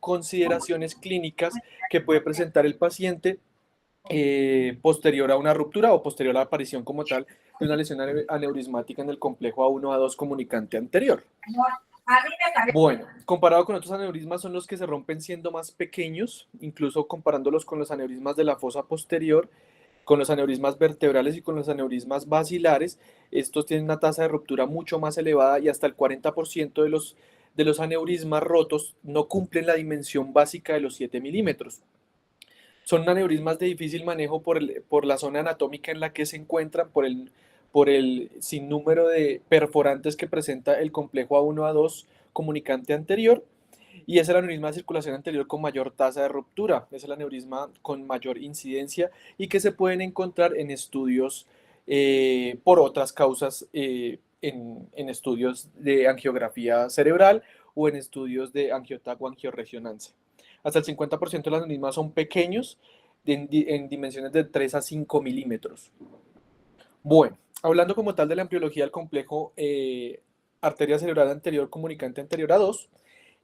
consideraciones clínicas que puede presentar el paciente posterior a una ruptura o posterior a la aparición como tal de una lesión aneurismática en el complejo A1-A2 comunicante anterior. Bueno, comparado con otros aneurismas son los que se rompen siendo más pequeños, incluso comparándolos con los aneurismas de la fosa posterior, con los aneurismas vertebrales y con los aneurismas basilares. Estos tienen una tasa de ruptura mucho más elevada y hasta el 40% de los aneurismas rotos no cumplen la dimensión básica de los 7 milímetros. Son aneurismas de difícil manejo por la zona anatómica en la que se encuentran, por el sinnúmero de perforantes que presenta el complejo A1-A2 comunicante anterior, y es el aneurisma de circulación anterior con mayor tasa de ruptura, es el aneurisma con mayor incidencia y que se pueden encontrar en estudios por otras causas, en estudios de angiografía cerebral o en estudios de angioTAC o angioresonancia. Hasta el 50% de las aneurismas son pequeños, en dimensiones de 3 a 5 milímetros. Bueno, hablando como tal de la embriología del complejo arteria cerebral anterior comunicante anterior A2,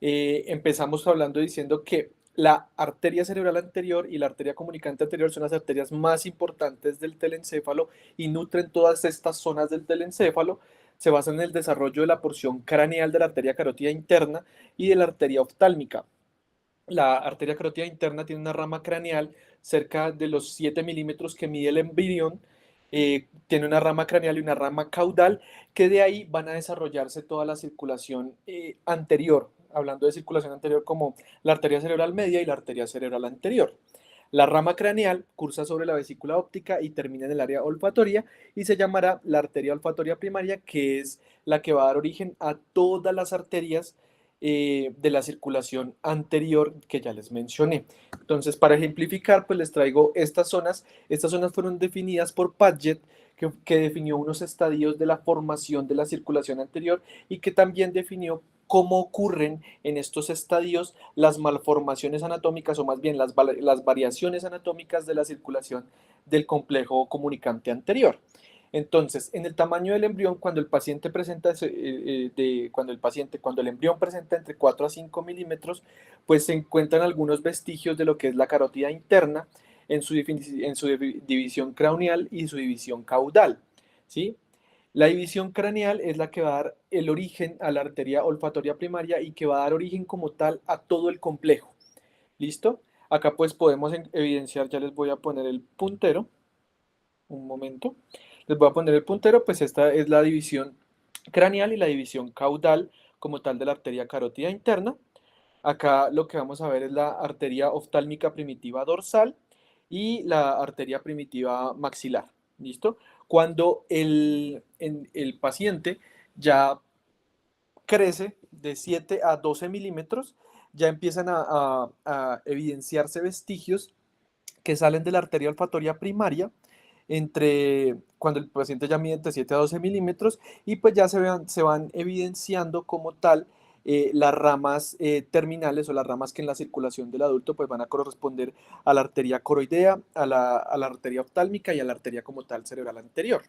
empezamos hablando diciendo que la arteria cerebral anterior y la arteria comunicante anterior son las arterias más importantes del telencéfalo y nutren todas estas zonas del telencéfalo. Se basan en el desarrollo de la porción craneal de la arteria carótida interna y de la arteria oftálmica. La arteria carótida interna tiene una rama craneal cerca de los 7 milímetros que mide el embrión. Tiene una rama craneal y una rama caudal que de ahí van a desarrollarse toda la circulación anterior, hablando de circulación anterior como la arteria cerebral media y la arteria cerebral anterior. La rama craneal cursa sobre la vesícula óptica y termina en el área olfatoria y se llamará la arteria olfatoria primaria, que es la que va a dar origen a todas las arterias de la circulación anterior que ya les mencioné. Entonces, para ejemplificar, pues les traigo estas zonas. Estas zonas fueron definidas por Paget, que definió unos estadios de la formación de la circulación anterior y que también definió cómo ocurren en estos estadios las malformaciones anatómicas o más bien las variaciones anatómicas de la circulación del complejo comunicante anterior. Entonces, en el tamaño del embrión, cuando el paciente presenta, cuando el embrión presenta entre 4 a 5 milímetros, pues se encuentran algunos vestigios de lo que es la carótida interna en su división craneal y su división caudal, ¿sí? La división craneal es la que va a dar el origen a la arteria olfatoria primaria y que va a dar origen como tal a todo el complejo. ¿Listo? Acá pues podemos evidenciar, ya les voy a poner el puntero, un momento. Les voy a poner el puntero, pues esta es la división craneal y la división caudal como tal de la arteria carótida interna. Acá lo que vamos a ver es la arteria oftálmica primitiva dorsal y la arteria primitiva maxilar. ¿Listo? Cuando el paciente ya crece de 7 a 12 milímetros, ya empiezan a evidenciarse vestigios que salen de la arteria olfatoria primaria cuando el paciente ya mide entre 7 a 12 milímetros y pues ya se van evidenciando como tal las ramas terminales o las ramas que en la circulación del adulto pues van a corresponder a la arteria coroidea, a la arteria oftálmica y a la arteria como tal cerebral anterior.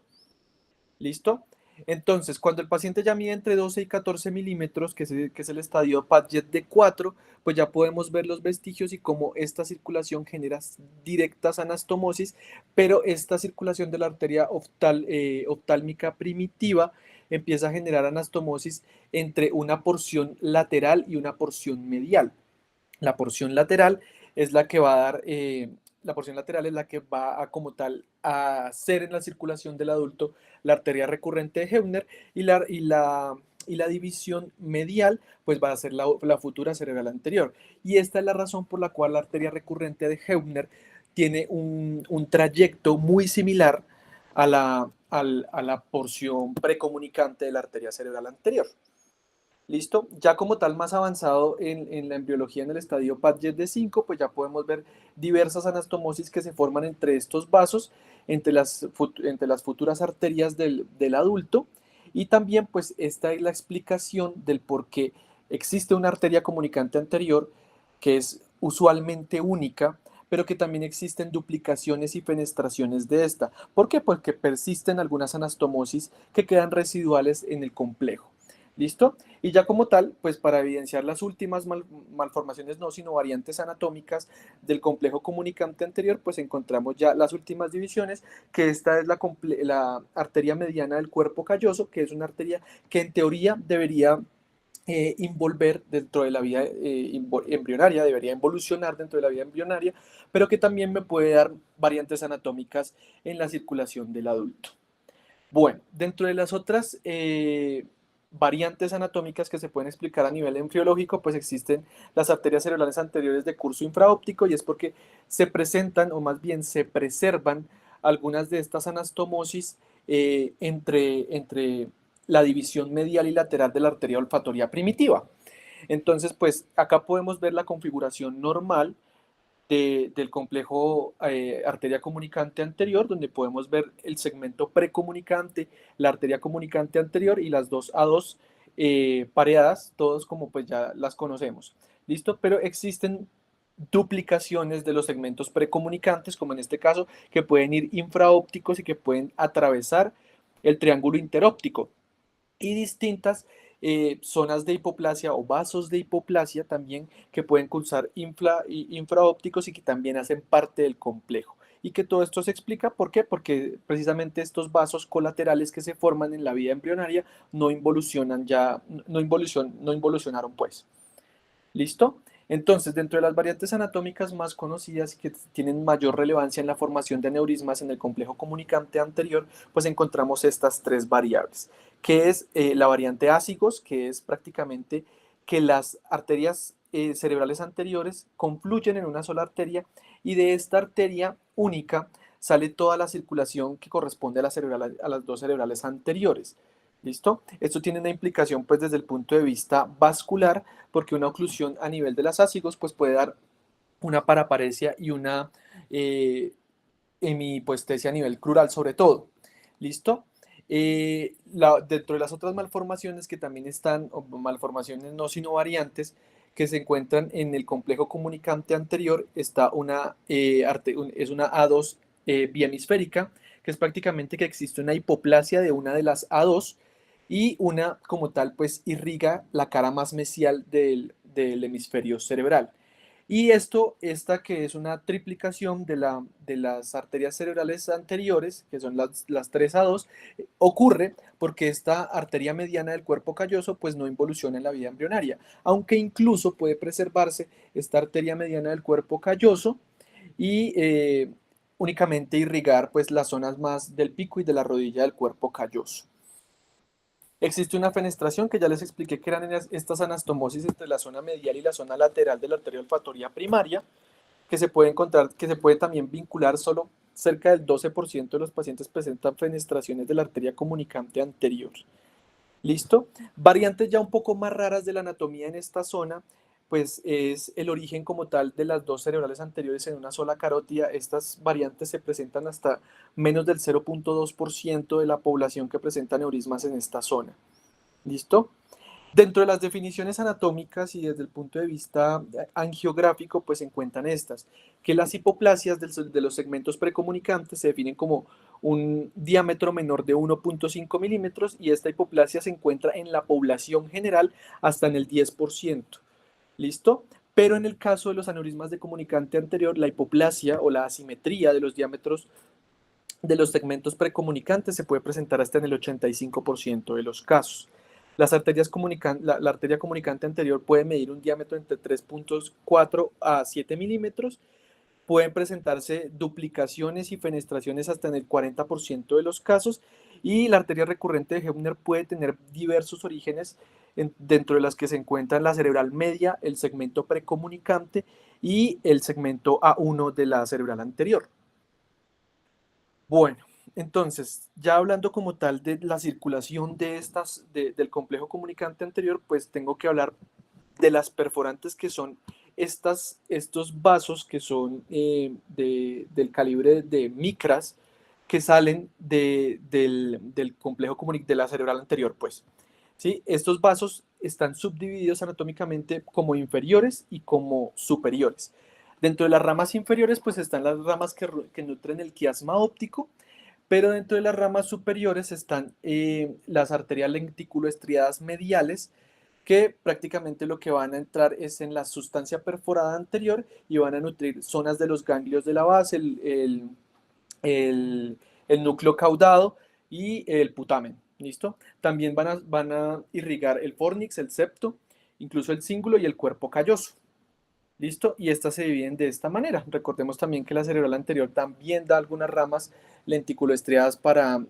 ¿Listo? Entonces, cuando el paciente ya mide entre 12 y 14 milímetros, que es el estadio Paget de 4, pues ya podemos ver los vestigios y cómo esta circulación genera directas anastomosis, pero esta circulación de la arteria oftálmica primitiva empieza a generar anastomosis entre una porción lateral y una porción medial. La porción lateral es la que va a dar, la porción lateral es la que va a como tal a hacer en la circulación del adulto la arteria recurrente de Heubner y la división medial pues va a ser la futura cerebral anterior. Y esta es la razón por la cual la arteria recurrente de Heubner tiene un trayecto muy similar a a la porción precomunicante de la arteria cerebral anterior. ¿Listo? Ya como tal más avanzado en la embriología en el estadio Paget de 5, pues ya podemos ver diversas anastomosis que se forman entre estos vasos, entre las futuras arterias del adulto, y también pues esta es la explicación del por qué existe una arteria comunicante anterior que es usualmente única, pero que también existen duplicaciones y fenestraciones de esta. ¿Por qué? Porque persisten algunas anastomosis que quedan residuales en el complejo. ¿Listo? Y ya como tal, pues para evidenciar las últimas malformaciones no, sino variantes anatómicas del complejo comunicante anterior, pues encontramos ya las últimas divisiones, que esta es la arteria mediana del cuerpo calloso, que es una arteria que en teoría debería involver dentro de la vida embrionaria, debería involucionar dentro de la vida embrionaria, pero que también me puede dar variantes anatómicas en la circulación del adulto. Bueno, dentro de las otras variantes anatómicas que se pueden explicar a nivel embriológico, pues existen las arterias cerebrales anteriores de curso infraóptico, y es porque se presentan, o más bien se preservan, algunas de estas anastomosis entre la división medial y lateral de la arteria olfatoria primitiva. Entonces, pues acá podemos ver la configuración normal del complejo arteria comunicante anterior, donde podemos ver el segmento precomunicante, la arteria comunicante anterior y las dos A2 pareadas, todos como pues ya las conocemos. ¿Listo? Pero existen duplicaciones de los segmentos precomunicantes, como en este caso, que pueden ir infraópticos y que pueden atravesar el triángulo interóptico, y distintas zonas de hipoplasia o vasos de hipoplasia también, que pueden cursar infraópticos y que también hacen parte del complejo. Y que todo esto se explica, ¿por qué? Porque precisamente estos vasos colaterales que se forman en la vida embrionaria no involucionan ya, no involucionaron pues. ¿Listo? Entonces, dentro de las variantes anatómicas más conocidas y que tienen mayor relevancia en la formación de aneurismas en el complejo comunicante anterior, pues encontramos estas tres variables, que es la variante ácigos, que es prácticamente que las arterias cerebrales anteriores confluyen en una sola arteria, y de esta arteria única sale toda la circulación que corresponde a las dos cerebrales anteriores. ¿Listo? Esto tiene una implicación pues desde el punto de vista vascular, porque una oclusión a nivel de las ácigos pues puede dar una paraparesia y una hemihipoestesia a nivel crural sobre todo. ¿Listo? Dentro de las otras malformaciones que también están, o malformaciones no sino variantes, que se encuentran en el complejo comunicante anterior, está es una A2 biemisférica, que es prácticamente que existe una hipoplasia de una de las A2, y una como tal pues irriga la cara más mesial del hemisferio cerebral. Y esta que es una triplicación de las arterias cerebrales anteriores, que son las 3A2, ocurre porque esta arteria mediana del cuerpo calloso pues no involuciona en la vida embrionaria, aunque incluso puede preservarse esta arteria mediana del cuerpo calloso y únicamente irrigar pues las zonas más del pico y de la rodilla del cuerpo calloso. Existe una fenestración que ya les expliqué, que eran estas anastomosis entre la zona medial y la zona lateral de la arteria olfatoria primaria, que se puede encontrar, que se puede también vincular. Solo cerca del 12% de los pacientes presentan fenestraciones de la arteria comunicante anterior. ¿Listo? Variantes ya un poco más raras de la anatomía en esta zona, pues es el origen como tal de las dos cerebrales anteriores en una sola carótida. Estas variantes se presentan hasta menos del 0,2% de la población que presenta aneurismas en esta zona. ¿Listo? Dentro de las definiciones anatómicas y desde el punto de vista angiográfico, pues se encuentran estas, que las hipoplasias de los segmentos precomunicantes se definen como un diámetro menor de 1,5 milímetros, y esta hipoplasia se encuentra en la población general hasta en el 10%. ¿Listo? Pero en el caso de los aneurismas de comunicante anterior, la hipoplasia o la asimetría de los diámetros de los segmentos precomunicantes se puede presentar hasta en el 85% de los casos. La arteria comunicante anterior puede medir un diámetro entre 3,4 a 7 milímetros. Pueden presentarse duplicaciones y fenestraciones hasta en el 40% de los casos. Y la arteria recurrente de Hebner puede tener diversos orígenes, dentro de las que se encuentran la cerebral media, el segmento precomunicante y el segmento A1 de la cerebral anterior. Bueno, entonces, ya hablando como tal de la circulación del complejo comunicante anterior, pues tengo que hablar de las perforantes, que son estos vasos que son del calibre de micras, que salen del complejo de la cerebral anterior, pues. ¿Sí? Estos vasos están subdivididos anatómicamente como inferiores y como superiores. Dentro de las ramas inferiores, pues están las ramas que nutren el quiasma óptico, pero dentro de las ramas superiores están las arterias lenticuloestriadas mediales, que prácticamente lo que van a entrar es en la sustancia perforada anterior y van a nutrir zonas de los ganglios de la base, el núcleo caudado y el putamen. ¿Listo? También van a irrigar el fornix, el septo, incluso el cíngulo y el cuerpo calloso. ¿Listo? Y estas se dividen de esta manera. Recordemos también que la cerebral anterior también da algunas ramas lenticuloestriadas para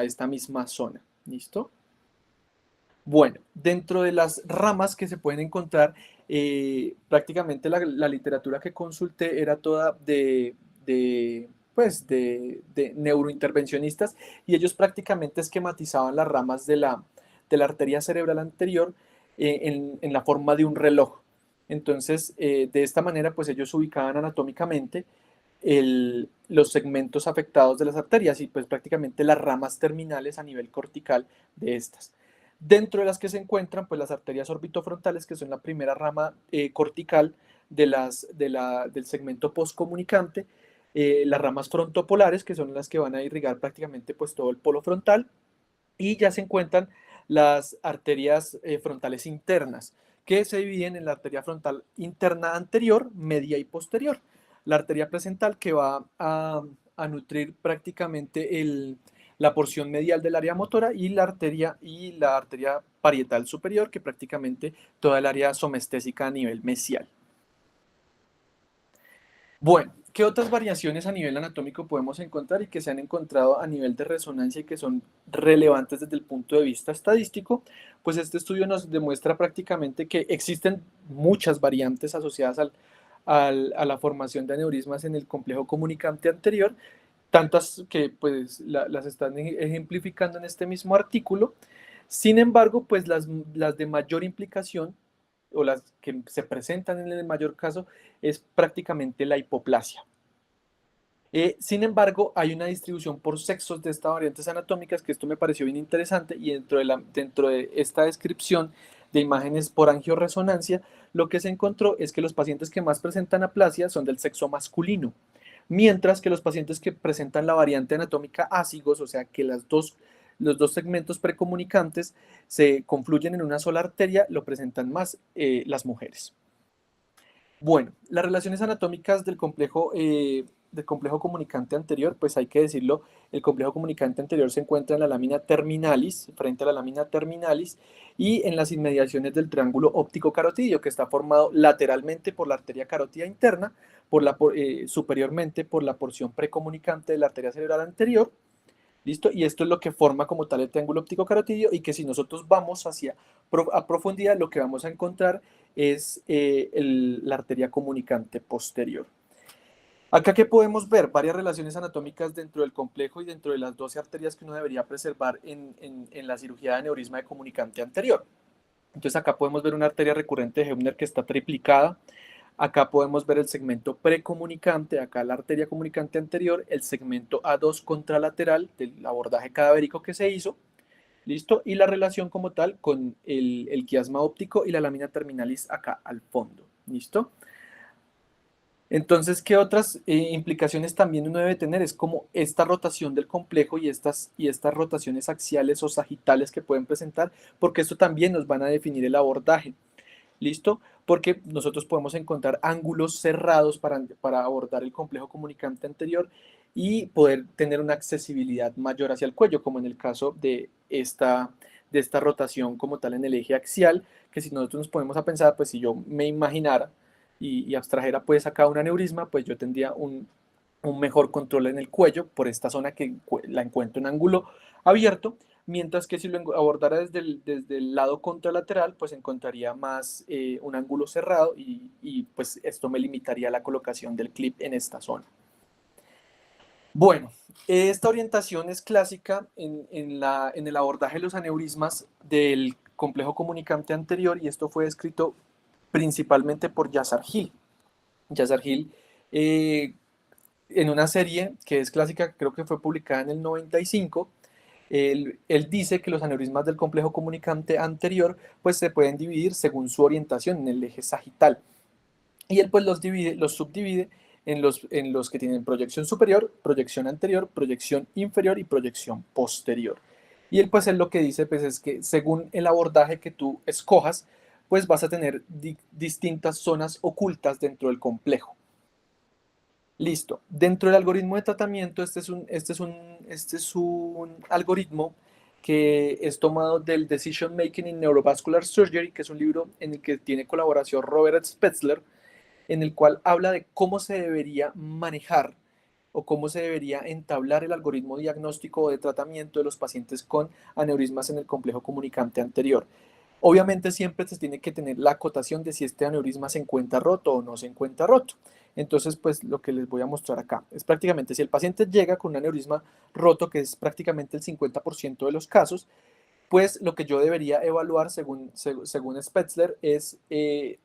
esta misma zona. ¿Listo? Bueno, dentro de las ramas que se pueden encontrar, prácticamente la literatura que consulté era toda de neurointervencionistas, y ellos prácticamente esquematizaban las ramas de la arteria cerebral anterior en la forma de un reloj. Entonces, de esta manera, pues ellos ubicaban anatómicamente los segmentos afectados de las arterias y pues prácticamente las ramas terminales a nivel cortical de estas. Dentro de las que se encuentran pues las arterias orbitofrontales, que son la primera rama cortical del segmento postcomunicante, las ramas frontopolares, que son las que van a irrigar prácticamente pues todo el polo frontal, y ya se encuentran las arterias frontales internas, que se dividen en la arteria frontal interna anterior, media y posterior. La arteria presental, que va a nutrir prácticamente la porción medial del área motora, y la arteria parietal superior, que prácticamente toda el área somestésica a nivel mesial. Bueno, ¿qué otras variaciones a nivel anatómico podemos encontrar y que se han encontrado a nivel de resonancia y que son relevantes desde el punto de vista estadístico? Pues este estudio nos demuestra prácticamente que existen muchas variantes asociadas a la formación de aneurismas en el complejo comunicante anterior, tantas que pues las están ejemplificando en este mismo artículo. Sin embargo, pues las de mayor implicación, o las que se presentan en el mayor caso, es prácticamente la hipoplasia. Sin embargo, hay una distribución por sexos de estas variantes anatómicas, que esto me pareció bien interesante, y dentro de esta descripción de imágenes por angioresonancia, lo que se encontró es que los pacientes que más presentan aplasia son del sexo masculino, mientras que los pacientes que presentan la variante anatómica ácigos, o sea que los dos segmentos precomunicantes se confluyen en una sola arteria, lo presentan más las mujeres. Bueno, las relaciones anatómicas del complejo comunicante anterior, pues hay que decirlo, el complejo comunicante anterior se encuentra en la lámina terminalis, frente a la lámina terminalis, y en las inmediaciones del triángulo óptico carotidio, que está formado lateralmente por la arteria carótida interna, superiormente por la porción precomunicante de la arteria cerebral anterior. ¿Listo? Y esto es lo que forma como tal el triángulo óptico carotidio, y que si nosotros vamos a profundidad, lo que vamos a encontrar es la arteria comunicante posterior. Acá que podemos ver varias relaciones anatómicas dentro del complejo y dentro de las 12 arterias que uno debería preservar en la cirugía de aneurisma de comunicante anterior. Entonces acá podemos ver una arteria recurrente de Hebner que está triplicada. Acá podemos ver el segmento precomunicante, acá la arteria comunicante anterior, el segmento A2 contralateral del abordaje cadavérico que se hizo, ¿listo? Y la relación como tal con el quiasma óptico y la lámina terminalis acá al fondo, ¿listo? Entonces, ¿qué otras implicaciones también uno debe tener? Es como esta rotación del complejo y estas rotaciones axiales o sagitales que pueden presentar, porque esto también nos van a definir el abordaje. ¿Listo? Porque nosotros podemos encontrar ángulos cerrados para abordar el complejo comunicante anterior y poder tener una accesibilidad mayor hacia el cuello, como en el caso de esta rotación como tal en el eje axial, que si nosotros nos ponemos a pensar, pues si yo me imaginara y abstrajera pues acá un aneurisma, pues yo tendría un mejor control en el cuello por esta zona que la encuentro en ángulo abierto, mientras que si lo abordara desde el lado contralateral, pues encontraría más un ángulo cerrado, y pues esto me limitaría la colocación del clip en esta zona. Bueno, esta orientación es clásica en el abordaje de los aneurismas del complejo comunicante anterior, y esto fue descrito principalmente por Yazar Gil. Yazar Gil, en una serie que es clásica, creo que fue publicada en el 95, él dice que los aneurismas del complejo comunicante anterior pues se pueden dividir según su orientación en el eje sagital. Y él pues los subdivide en los que tienen proyección superior, proyección anterior, proyección inferior y proyección posterior. Y él pues él lo que dice pues es que según el abordaje que tú escojas, pues vas a tener distintas zonas ocultas dentro del complejo. Listo. Dentro del algoritmo de tratamiento, este es un algoritmo que es tomado del Decision Making in Neurovascular Surgery, que es un libro en el que tiene colaboración Robert Spetzler, en el cual habla de cómo se debería manejar o cómo se debería entablar el algoritmo diagnóstico o de tratamiento de los pacientes con aneurismas en el complejo comunicante anterior. Obviamente siempre se tiene que tener la acotación de si este aneurisma se encuentra roto o no se encuentra roto. Entonces, pues lo que les voy a mostrar acá es prácticamente si el paciente llega con un aneurisma roto, que es prácticamente el 50% de los casos, pues lo que yo debería evaluar según Spetzler es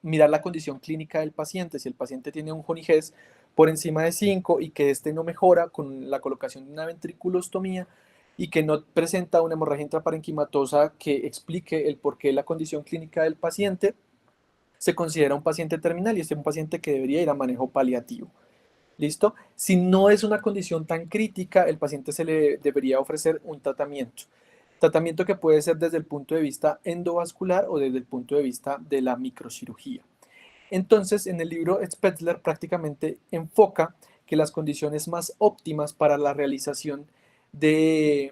mirar la condición clínica del paciente. Si el paciente tiene un Honey-Hess por encima de 5 y que este no mejora con la colocación de una ventriculostomía y que no presenta una hemorragia intraparenquimatosa que explique el porqué de la condición clínica del paciente, se considera un paciente terminal y este es un paciente que debería ir a manejo paliativo. ¿Listo? Si no es una condición tan crítica, el paciente se le debería ofrecer un tratamiento. Tratamiento que puede ser desde el punto de vista endovascular o desde el punto de vista de la microcirugía. Entonces, en el libro Spetzler prácticamente enfoca que las condiciones más óptimas para la realización del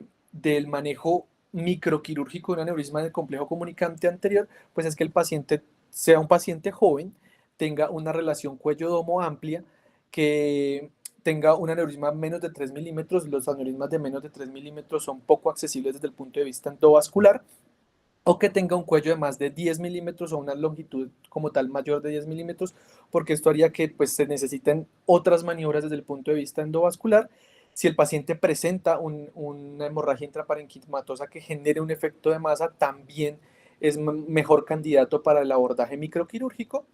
manejo microquirúrgico de un aneurisma del complejo comunicante anterior, pues es que el paciente sea un paciente joven, tenga una relación cuello-domo amplia, que tenga un aneurisma menos de 3 milímetros. Los aneurismas de menos de 3 milímetros son poco accesibles desde el punto de vista endovascular, o que tenga un cuello de más de 10 milímetros o una longitud como tal mayor de 10 milímetros, porque esto haría que pues, se necesiten otras maniobras desde el punto de vista endovascular. Si el paciente presenta una hemorragia intraparenquimatosa que genere un efecto de masa, también es mejor candidato para el abordaje microquirúrgico.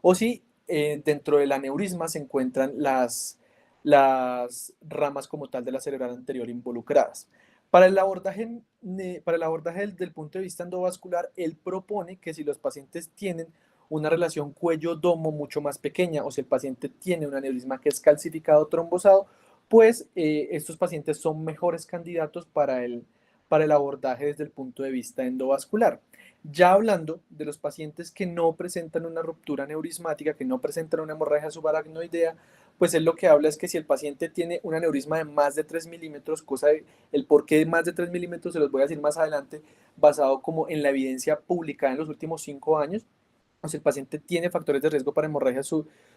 O si dentro del aneurisma se encuentran las ramas como tal de la cerebral anterior involucradas. Para el abordaje del punto de vista endovascular, él propone que si los pacientes tienen una relación cuello-domo mucho más pequeña o si el paciente tiene un aneurisma que es calcificado trombosado, pues estos pacientes son mejores candidatos para el abordaje desde el punto de vista endovascular. Ya hablando de los pacientes que no presentan una ruptura aneurismática, que no presentan una hemorragia subaracnoidea, pues él lo que habla es que si el paciente tiene un aneurisma de más de 3 milímetros, cosa de el por qué de más de 3 milímetros se los voy a decir más adelante, basado como en la evidencia publicada en los últimos 5 años. O si el paciente tiene factores de riesgo para hemorragia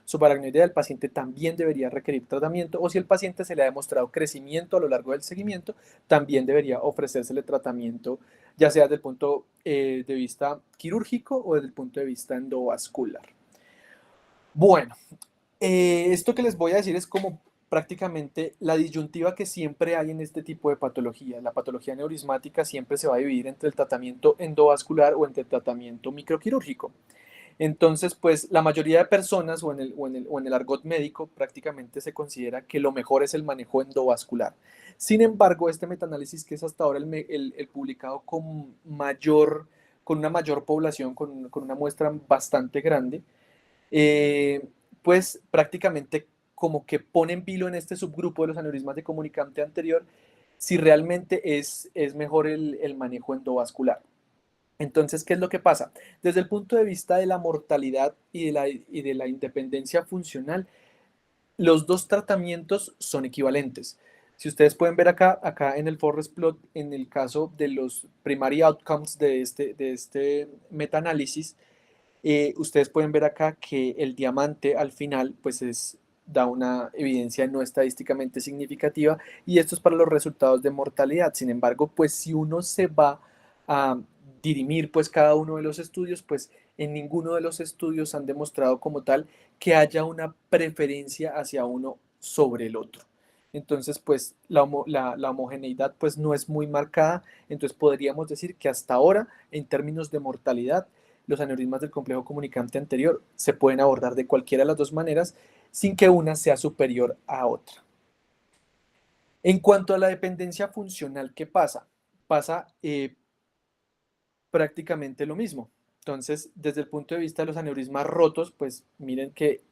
subaracnoidea, el paciente también debería requerir tratamiento. O si el paciente se le ha demostrado crecimiento a lo largo del seguimiento, también debería ofrecérsele tratamiento, ya sea desde el punto de vista quirúrgico o desde el punto de vista endovascular. Bueno, esto que les voy a decir es como prácticamente la disyuntiva que siempre hay en este tipo de patología. La patología neurismática siempre se va a dividir entre el tratamiento endovascular o entre el tratamiento microquirúrgico. Entonces, pues la mayoría de personas o en el argot médico prácticamente se considera que lo mejor es el manejo endovascular. Sin embargo, este metaanálisis, que es hasta ahora el publicado con una mayor población, con una muestra bastante grande, eh, pues prácticamente como que pone en vilo en este subgrupo de los aneurismas de comunicante anterior si realmente es mejor el manejo endovascular. Entonces, ¿qué es lo que pasa? Desde el punto de vista de la mortalidad y de la independencia funcional, los dos tratamientos son equivalentes. Si ustedes pueden ver acá en el forest plot, en el caso de los primary outcomes de este metaanálisis, ustedes pueden ver acá que el diamante al final pues da una evidencia no estadísticamente significativa y esto es para los resultados de mortalidad. Sin embargo, pues si uno se va a dirimir pues cada uno de los estudios, pues en ninguno de los estudios han demostrado como tal que haya una preferencia hacia uno sobre el otro. Entonces, pues la homogeneidad pues no es muy marcada, entonces podríamos decir que hasta ahora, en términos de mortalidad, los aneurismas del complejo comunicante anterior se pueden abordar de cualquiera de las dos maneras sin que una sea superior a otra. En cuanto a la dependencia funcional, ¿qué pasa? Pasa prácticamente lo mismo. Entonces, desde el punto de vista de los aneurismas rotos, pues miren que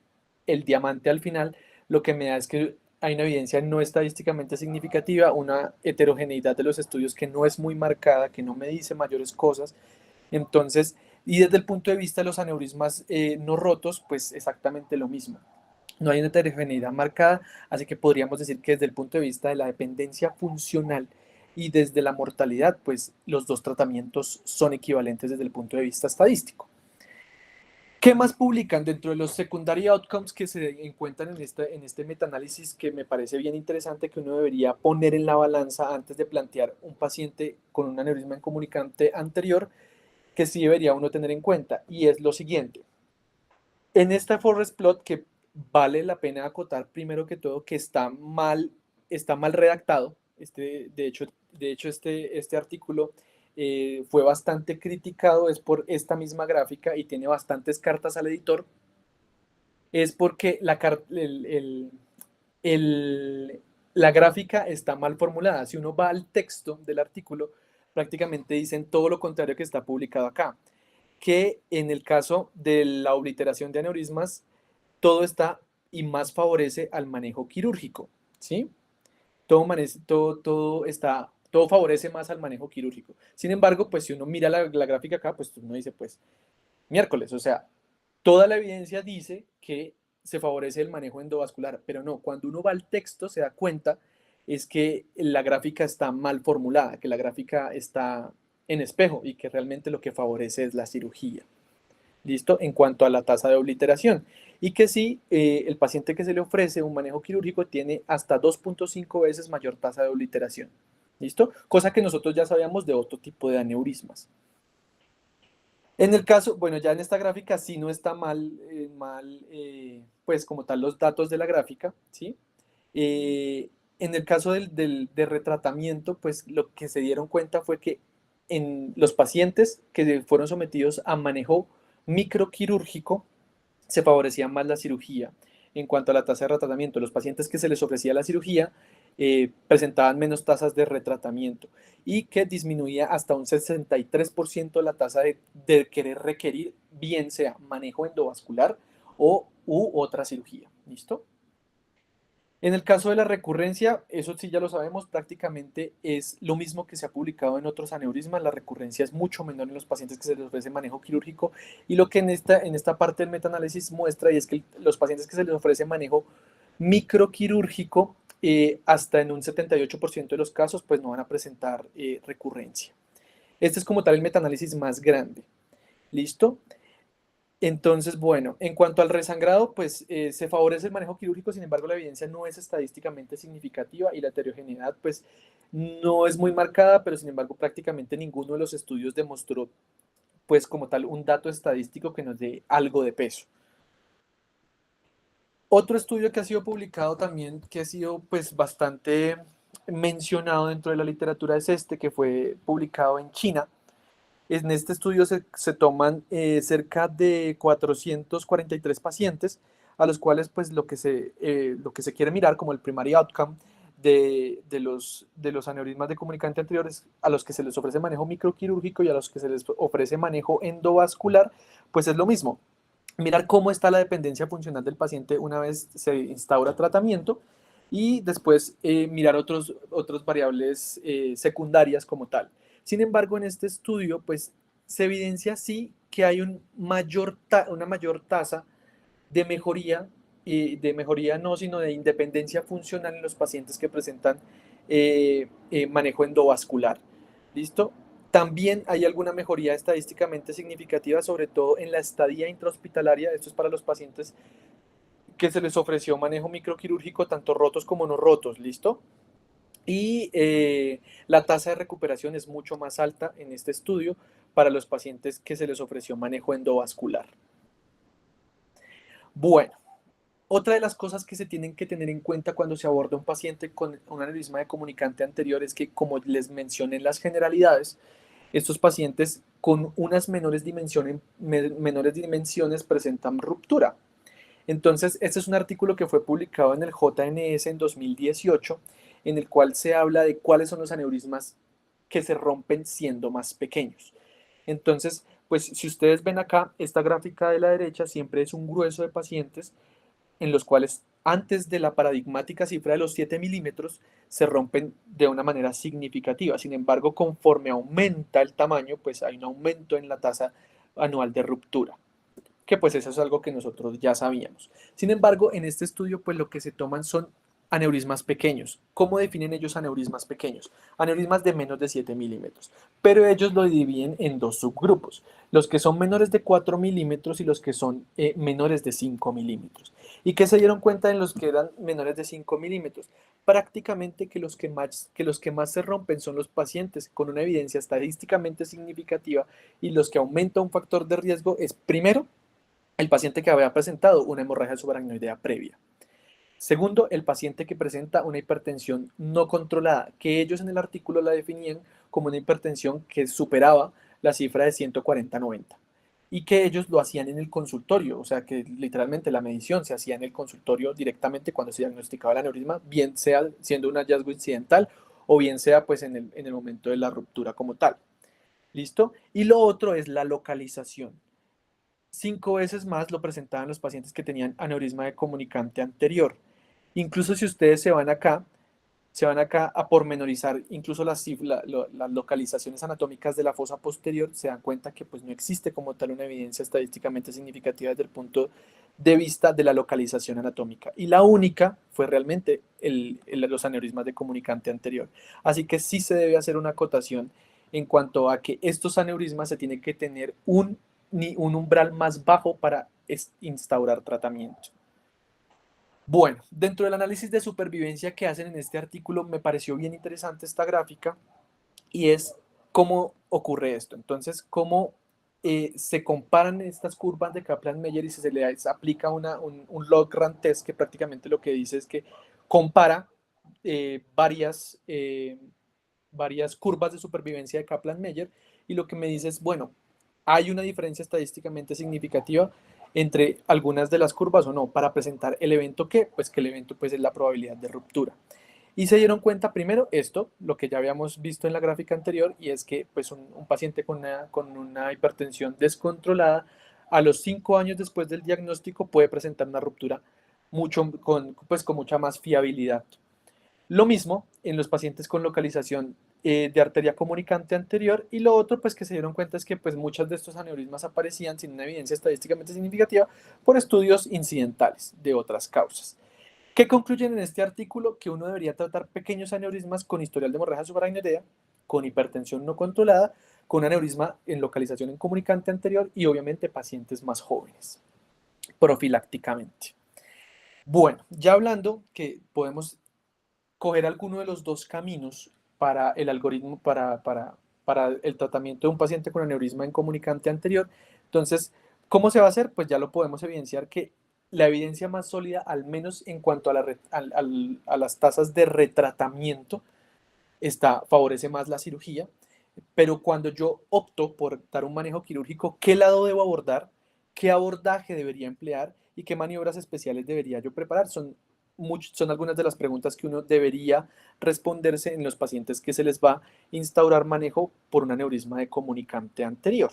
el diamante al final lo que me da es que hay una evidencia no estadísticamente significativa, una heterogeneidad de los estudios que no es muy marcada, que no me dice mayores cosas. Entonces, y desde el punto de vista de los aneurismas no rotos, pues exactamente lo mismo. No hay una heterogeneidad marcada, así que podríamos decir que desde el punto de vista de la dependencia funcional y desde la mortalidad, pues los dos tratamientos son equivalentes desde el punto de vista estadístico. ¿Qué más publican dentro de los secondary outcomes que se encuentran en este metaanálisis que me parece bien interesante que uno debería poner en la balanza antes de plantear un paciente con un aneurisma incomunicante anterior que sí debería uno tener en cuenta? Y es lo siguiente. En esta forest plot que vale la pena acotar primero que todo que está mal redactado. De hecho este artículo fue bastante criticado, es por esta misma gráfica y tiene bastantes cartas al editor. Es porque la gráfica está mal formulada. Si uno va al texto del artículo, prácticamente dicen todo lo contrario que está publicado acá. Que en el caso de la obliteración de aneurismas, todo está y más favorece al manejo quirúrgico, ¿sí? Todo favorece más al manejo quirúrgico. Sin embargo, pues si uno mira la gráfica acá, pues uno dice, pues, miércoles, o sea, toda la evidencia dice que se favorece el manejo endovascular, pero no, cuando uno va al texto se da cuenta es que la gráfica está mal formulada, que la gráfica está en espejo y que realmente lo que favorece es la cirugía. ¿Listo? En cuanto a la tasa de obliteración. Y que sí, el paciente que se le ofrece un manejo quirúrgico tiene hasta 2.5 veces mayor tasa de obliteración. ¿Listo? Cosa que nosotros ya sabíamos de otro tipo de aneurismas. En el caso, bueno, ya en esta gráfica sí no está pues como tal los datos de la gráfica, ¿sí? En el caso de retratamiento, pues lo que se dieron cuenta fue que en los pacientes que fueron sometidos a manejo microquirúrgico se favorecía más la cirugía. En cuanto a la tasa de retratamiento, los pacientes que se les ofrecía la cirugía presentaban menos tasas de retratamiento y que disminuía hasta un 63% la tasa de querer requerir bien sea manejo endovascular u otra cirugía. ¿Listo? En el caso de la recurrencia, eso sí ya lo sabemos, prácticamente es lo mismo que se ha publicado en otros aneurismas. La recurrencia es mucho menor en los pacientes que se les ofrece manejo quirúrgico y lo que en esta parte del metaanálisis muestra y es que los pacientes que se les ofrece manejo microquirúrgico, hasta en un 78% de los casos, pues no van a presentar recurrencia. Este es como tal el metaanálisis más grande. ¿Listo? Entonces, bueno, en cuanto al resangrado, pues se favorece el manejo quirúrgico, sin embargo, la evidencia no es estadísticamente significativa y la heterogeneidad, pues, no es muy marcada, pero sin embargo, prácticamente ninguno de los estudios demostró, pues, como tal, un dato estadístico que nos dé algo de peso. Otro estudio que ha sido publicado también, que ha sido, pues, bastante mencionado dentro de la literatura, es este, que fue publicado en China. En este estudio se toman cerca de 443 pacientes, a los cuales pues lo que se quiere mirar como el primary outcome de los aneurismas de comunicante anteriores, a los que se les ofrece manejo microquirúrgico y a los que se les ofrece manejo endovascular, pues es lo mismo. Mirar cómo está la dependencia funcional del paciente una vez se instaura tratamiento y después mirar otras variables secundarias como tal. Sin embargo, en este estudio, pues se evidencia sí que hay una mayor tasa de mejoría, y de mejoría no, sino de independencia funcional en los pacientes que presentan manejo endovascular. ¿Listo? También hay alguna mejoría estadísticamente significativa, sobre todo en la estadía intrahospitalaria. Esto es para los pacientes que se les ofreció manejo microquirúrgico, tanto rotos como no rotos. ¿Listo? Y la tasa de recuperación es mucho más alta en este estudio para los pacientes que se les ofreció manejo endovascular. Bueno, otra de las cosas que se tienen que tener en cuenta cuando se aborda un paciente con un aneurisma de comunicante anterior es que, como les mencioné en las generalidades, estos pacientes con unas menores dimensiones presentan ruptura. Entonces, este es un artículo que fue publicado en el JNS en 2018, en el cual se habla de cuáles son los aneurismas que se rompen siendo más pequeños. Entonces, pues si ustedes ven acá, esta gráfica de la derecha siempre es un grueso de pacientes en los cuales antes de la paradigmática cifra de los 7 milímetros se rompen de una manera significativa. Sin embargo, conforme aumenta el tamaño, pues hay un aumento en la tasa anual de ruptura, que pues eso es algo que nosotros ya sabíamos. Sin embargo, en este estudio, pues lo que se toman son aneurismas pequeños. ¿Cómo definen ellos aneurismas pequeños? Aneurismas de menos de 7 milímetros. Pero ellos lo dividen en dos subgrupos, los que son menores de 4 milímetros y los que son menores de 5 milímetros. ¿Y qué se dieron cuenta en los que eran menores de 5 milímetros? Prácticamente que los que más se rompen son los pacientes con una evidencia estadísticamente significativa, y los que aumenta un factor de riesgo es, primero, el paciente que había presentado una hemorragia subaracnoidea previa. Segundo, el paciente que presenta una hipertensión no controlada, que ellos en el artículo la definían como una hipertensión que superaba la cifra de 140/90, y que ellos lo hacían en el consultorio, o sea que literalmente la medición se hacía en el consultorio directamente cuando se diagnosticaba el aneurisma, bien sea siendo un hallazgo incidental o bien sea pues en el momento de la ruptura como tal. ¿Listo? Y lo otro es la localización. 5 veces más lo presentaban los pacientes que tenían aneurisma de comunicante anterior. Incluso si ustedes se van acá a pormenorizar incluso las localizaciones anatómicas de la fosa posterior, se dan cuenta que pues no existe como tal una evidencia estadísticamente significativa desde el punto de vista de la localización anatómica. Y la única fue realmente los aneurismas de comunicante anterior. Así que sí se debe hacer una acotación en cuanto a que estos aneurismas se tiene que tener un umbral más bajo para instaurar tratamiento. Bueno, dentro del análisis de supervivencia que hacen en este artículo, me pareció bien interesante esta gráfica, y es cómo ocurre esto. Entonces, cómo se comparan estas curvas de Kaplan-Meier y se les aplica un log-rank test, que prácticamente lo que dice es que compara varias curvas de supervivencia de Kaplan-Meier, y lo que me dice es, bueno, ¿hay una diferencia estadísticamente significativa entre algunas de las curvas o no para presentar el evento que? Pues que el evento pues es la probabilidad de ruptura. Y se dieron cuenta primero esto, lo que ya habíamos visto en la gráfica anterior, y es que pues un paciente con una hipertensión descontrolada a los 5 años después del diagnóstico puede presentar una ruptura con mucha más fiabilidad. Lo mismo en los pacientes con localización de arteria comunicante anterior, y lo otro pues que se dieron cuenta es que pues muchas de estos aneurismas aparecían sin una evidencia estadísticamente significativa por estudios incidentales de otras causas. ¿Qué concluyen en este artículo? Que uno debería tratar pequeños aneurismas con historial de hemorragia subaracnoidea, con hipertensión no controlada, con aneurisma en localización en comunicante anterior, y obviamente pacientes más jóvenes, profilácticamente. Bueno, ya hablando que podemos coger alguno de los dos caminos para el algoritmo, para el tratamiento de un paciente con aneurisma en comunicante anterior. Entonces, ¿cómo se va a hacer? Pues ya lo podemos evidenciar que la evidencia más sólida, al menos en cuanto a las tasas de retratamiento, favorece más la cirugía. Pero cuando yo opto por dar un manejo quirúrgico, ¿qué lado debo abordar? ¿Qué abordaje debería emplear? ¿Y qué maniobras especiales debería yo preparar? Son algunas de las preguntas que uno debería responderse en los pacientes que se les va a instaurar manejo por un aneurisma de comunicante anterior.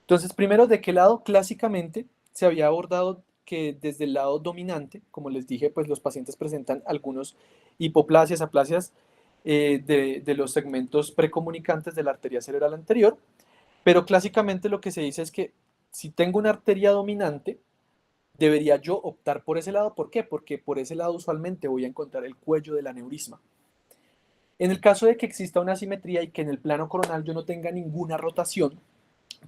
Entonces, primero, ¿de qué lado? Clásicamente se había abordado que desde el lado dominante, como les dije, pues los pacientes presentan algunos hipoplasias, aplasias de los segmentos precomunicantes de la arteria cerebral anterior, pero clásicamente lo que se dice es que si tengo una arteria dominante, debería yo optar por ese lado. ¿Por qué? Porque por ese lado usualmente voy a encontrar el cuello del aneurisma. En el caso de que exista una asimetría y que en el plano coronal yo no tenga ninguna rotación,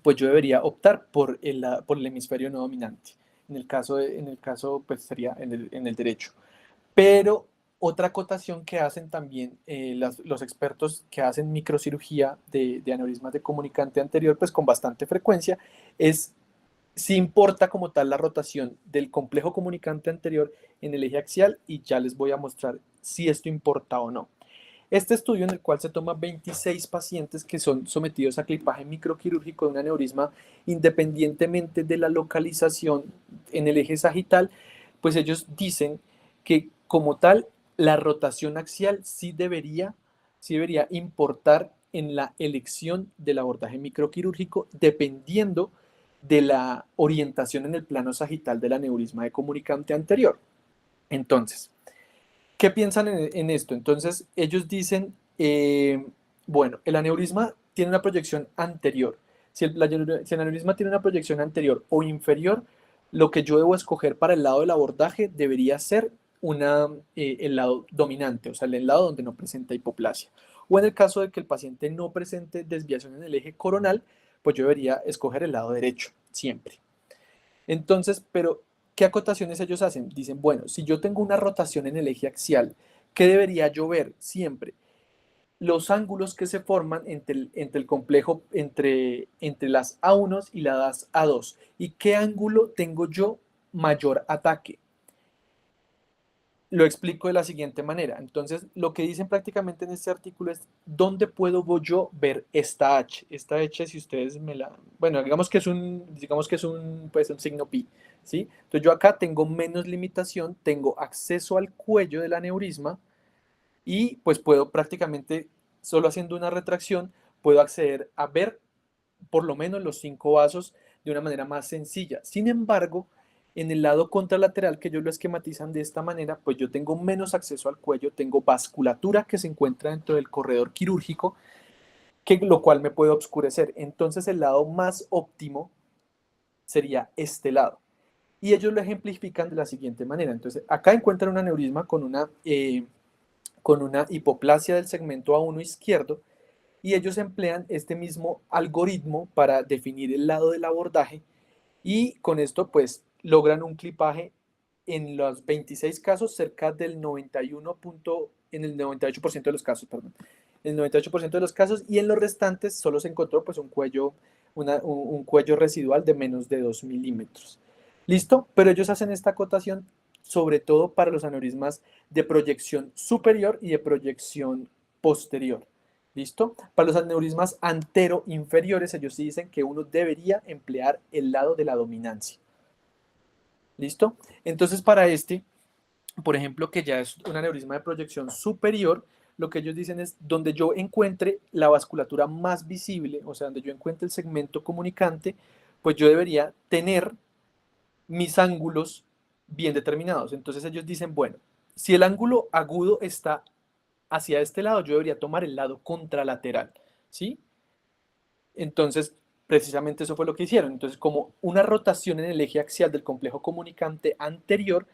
pues yo debería optar por el hemisferio no dominante. En el caso pues sería en el derecho. Pero otra acotación que hacen también los expertos que hacen microcirugía de aneurismas de comunicante anterior, pues con bastante frecuencia, es si importa como tal la rotación del complejo comunicante anterior en el eje axial, y ya les voy a mostrar si esto importa o no. Este estudio, en el cual se toma 26 pacientes que son sometidos a clipaje microquirúrgico de un aneurisma independientemente de la localización en el eje sagital, pues ellos dicen que como tal la rotación axial sí debería importar en la elección del abordaje microquirúrgico, dependiendo de la orientación en el plano sagital del aneurisma de comunicante anterior. Entonces, ¿qué piensan en esto? Entonces, ellos dicen, bueno, el aneurisma tiene una proyección anterior. Si el aneurisma tiene una proyección anterior o inferior, lo que yo debo escoger para el lado del abordaje debería ser el lado dominante, o sea, el lado donde no presenta hipoplasia. O en el caso de que el paciente no presente desviación en el eje coronal, pues yo debería escoger el lado derecho, siempre. Entonces, pero, ¿qué acotaciones ellos hacen? Dicen, bueno, si yo tengo una rotación en el eje axial, ¿qué debería yo ver siempre? Los ángulos que se forman entre el complejo, entre las A1 y las A2. ¿Y qué ángulo tengo yo mayor ataque? Lo explico de la siguiente manera. Entonces, lo que dicen prácticamente en este artículo es, ¿dónde puedo yo ver esta H? Esta H, si ustedes me la... Bueno, digamos que es pues, un signo pi, ¿sí? Entonces, yo acá tengo menos limitación, tengo acceso al cuello del aneurisma y pues puedo prácticamente, solo haciendo una retracción, puedo acceder a ver por lo menos los 5 vasos de una manera más sencilla. Sin embargo, en el lado contralateral, que ellos lo esquematizan de esta manera, pues yo tengo menos acceso al cuello, tengo vasculatura que se encuentra dentro del corredor quirúrgico, lo cual me puede obscurecer. Entonces el lado más óptimo sería este lado. Y ellos lo ejemplifican de la siguiente manera. Entonces, acá encuentran un aneurisma con una hipoplasia del segmento A1 izquierdo, y ellos emplean este mismo algoritmo para definir el lado del abordaje, y con esto pues logran un clipaje en los 26 casos cerca del 91 en el 98% de los casos, perdón, en el 98% de los casos, y en los restantes solo se encontró pues un cuello residual de menos de 2 milímetros. ¿Listo? Pero ellos hacen esta acotación sobre todo para los aneurismas de proyección superior y de proyección posterior. ¿Listo? Para los aneurismas antero-inferiores, ellos sí dicen que uno debería emplear el lado de la dominancia. ¿Listo? Entonces, para por ejemplo, que ya es un aneurisma de proyección superior, lo que ellos dicen es donde yo encuentre la vasculatura más visible, o sea, donde yo encuentre el segmento comunicante, pues yo debería tener mis ángulos bien determinados. Entonces ellos dicen, bueno, si el ángulo agudo está hacia este lado, yo debería tomar el lado contralateral, ¿sí? Entonces, precisamente eso fue lo que hicieron. Entonces, como una rotación en el eje axial del complejo comunicante anterior,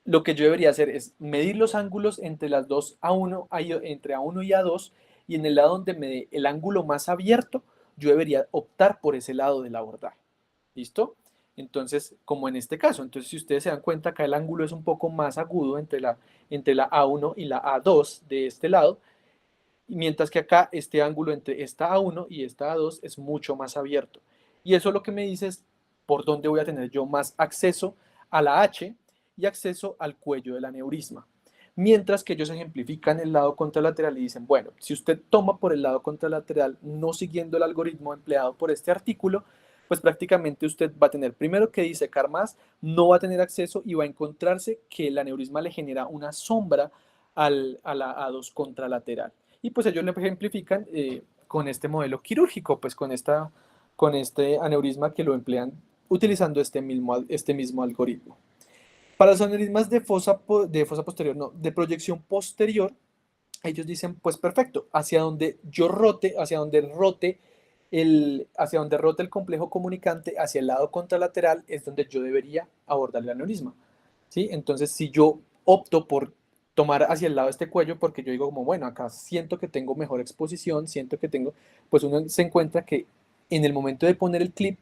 lo que yo debería hacer es medir los ángulos entre las dos A1, entre A1 y A2, y en el lado donde me dé el ángulo más abierto, yo debería optar por ese lado del abordaje. ¿Listo? Entonces, como en este caso, entonces si ustedes se dan cuenta, acá el ángulo es un poco más agudo entre la A1 y la A2 de este lado, mientras que acá este ángulo entre esta A1 y esta A2 es mucho más abierto. Y eso lo que me dice es por dónde voy a tener yo más acceso a la H y acceso al cuello del aneurisma. Mientras que ellos ejemplifican el lado contralateral y dicen, bueno, si usted toma por el lado contralateral no siguiendo el algoritmo empleado por este artículo, pues prácticamente usted va a tener primero que disecar más, no va a tener acceso y va a encontrarse que el aneurisma le genera una sombra a la A2 contralateral. Y pues ellos lo ejemplifican con este modelo quirúrgico, pues con este aneurisma que lo emplean utilizando este mismo algoritmo. Para los aneurismas de fosa posterior, no, de proyección posterior, ellos dicen, pues perfecto, hacia donde rote el complejo comunicante, hacia el lado contralateral, es donde yo debería abordar el aneurisma. ¿Sí? Entonces, si yo opto por tomar hacia el lado de este cuello, porque yo digo como, bueno, acá siento que tengo mejor exposición, siento que tengo, pues uno se encuentra que en el momento de poner el clip,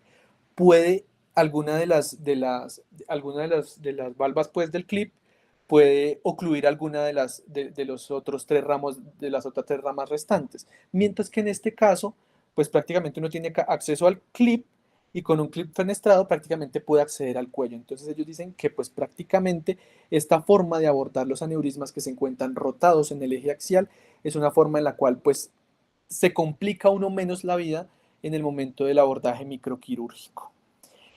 puede alguna de las valvas pues del clip puede ocluir alguna de los otros tres ramos, de las otras tres ramas restantes. Mientras que en este caso, pues prácticamente uno tiene acceso al clip y con un clip fenestrado prácticamente puede acceder al cuello. Entonces ellos dicen que pues prácticamente esta forma de abordar los aneurismas que se encuentran rotados en el eje axial es una forma en la cual pues se complica uno menos la vida en el momento del abordaje microquirúrgico.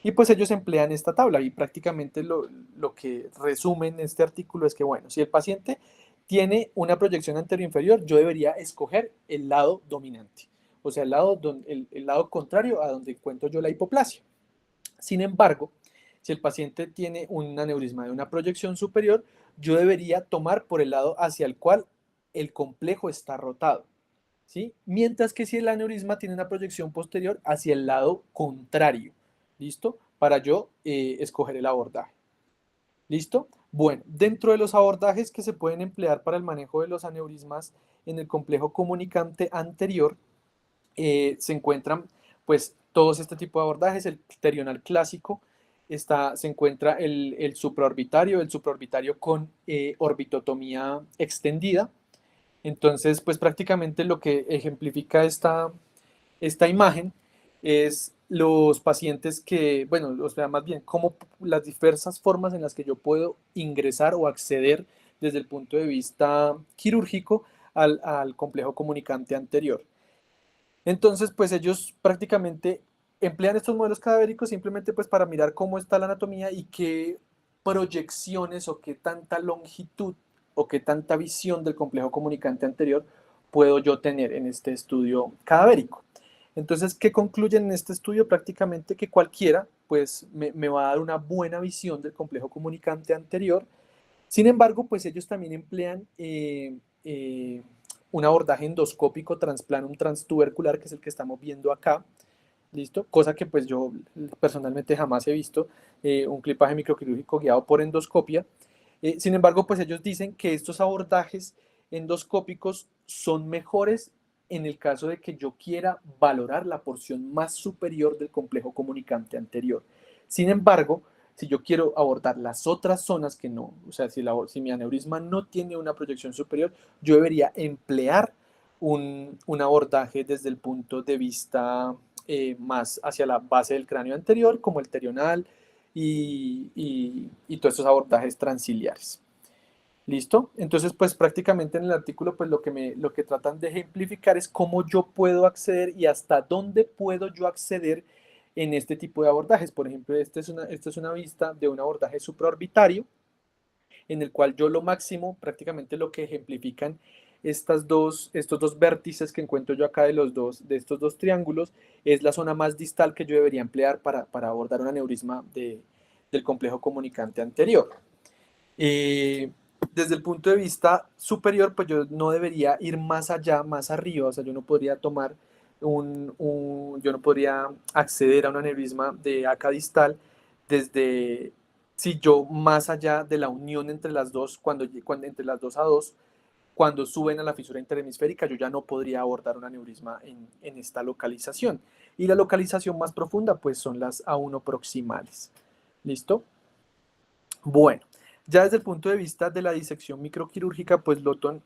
Y pues ellos emplean esta tabla y prácticamente lo que resumen este artículo es que, bueno, si el paciente tiene una proyección anterior-inferior, yo debería escoger el lado dominante, o sea, el lado contrario a donde encuentro yo la hipoplasia. Sin embargo, Si el paciente tiene un aneurisma de una proyección superior, yo debería tomar por el lado hacia el cual el complejo está rotado, ¿sí? Mientras que si el aneurisma tiene una proyección posterior hacia el lado contrario, ¿listo? Para yo escoger el abordaje. ¿Listo? Bueno, dentro de los abordajes que se pueden emplear para el manejo de los aneurismas en el complejo comunicante anterior, se encuentran pues todos este tipo de abordajes, el terional clásico, se encuentra el supraorbitario con orbitotomía extendida. Entonces, pues prácticamente lo que ejemplifica esta imagen es los pacientes que, bueno, o sea, más bien, como las diversas formas en las que yo puedo ingresar o acceder desde el punto de vista quirúrgico al complejo comunicante anterior. Entonces, pues ellos prácticamente emplean estos modelos cadavéricos simplemente pues para mirar cómo está la anatomía y qué proyecciones o qué tanta longitud o qué tanta visión del complejo comunicante anterior puedo yo tener en este estudio cadavérico. Entonces, ¿qué concluyen en este estudio? Prácticamente que cualquiera pues me va a dar una buena visión del complejo comunicante anterior. Sin embargo, pues ellos también emplean un abordaje endoscópico transplanum transtubercular, que es el que estamos viendo acá, ¿listo? Cosa que pues yo personalmente jamás he visto, un clipaje microquirúrgico guiado por endoscopia. Sin embargo, pues ellos dicen que estos abordajes endoscópicos son mejores en el caso de que yo quiera valorar la porción más superior del complejo comunicante anterior. Sin embargo, si yo quiero abordar las otras zonas que no, o sea, si mi aneurisma no tiene una proyección superior, yo debería emplear un abordaje desde el punto de vista más hacia la base del cráneo anterior, como el terional y todos estos abordajes transiliares. ¿Listo? Entonces, pues prácticamente en el artículo, pues lo que tratan de ejemplificar es cómo yo puedo acceder y hasta dónde puedo yo acceder en este tipo de abordajes. Por ejemplo, esta es una vista de un abordaje supraorbitario, en el cual yo lo máximo, prácticamente lo que ejemplican estos dos vértices que encuentro yo acá de estos dos triángulos, es la zona más distal que yo debería emplear para abordar un aneurisma del complejo comunicante anterior. Eh, Desde el punto de vista superior, pues yo no debería ir más allá, más arriba, o sea, yo no podría tomar yo no podría acceder a un aneurisma de acá distal desde, si yo más allá de la unión entre las dos, cuando entre las dos a dos, cuando suben a la fisura interhemisférica, yo ya no podría abordar un aneurisma en esta localización. Y la localización más profunda, pues son las A1 proximales. ¿Listo? Bueno, ya desde el punto de vista de la disección microquirúrgica, pues Lawton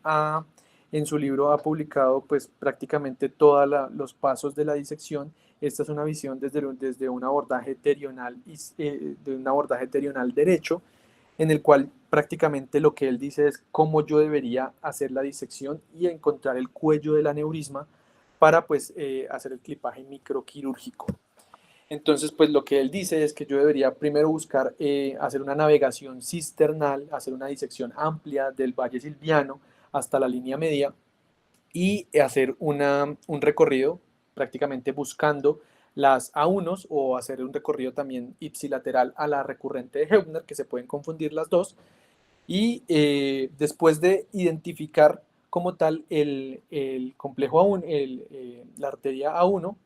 en su libro ha publicado pues prácticamente todos los pasos de la disección. Esta es una visión desde un abordaje terional, de un abordaje terional derecho, en el cual prácticamente lo que él dice es cómo yo debería hacer la disección y encontrar el cuello del aneurisma para pues hacer el clipaje microquirúrgico. Entonces, pues lo que él dice es que yo debería primero buscar hacer una navegación cisternal, hacer una disección amplia del Valle Silviano hasta la línea media y hacer un recorrido prácticamente buscando las A1 o hacer un recorrido también ipsilateral a la recurrente de Heubner, que se pueden confundir las dos, y después de identificar como tal el complejo A1, la arteria A1,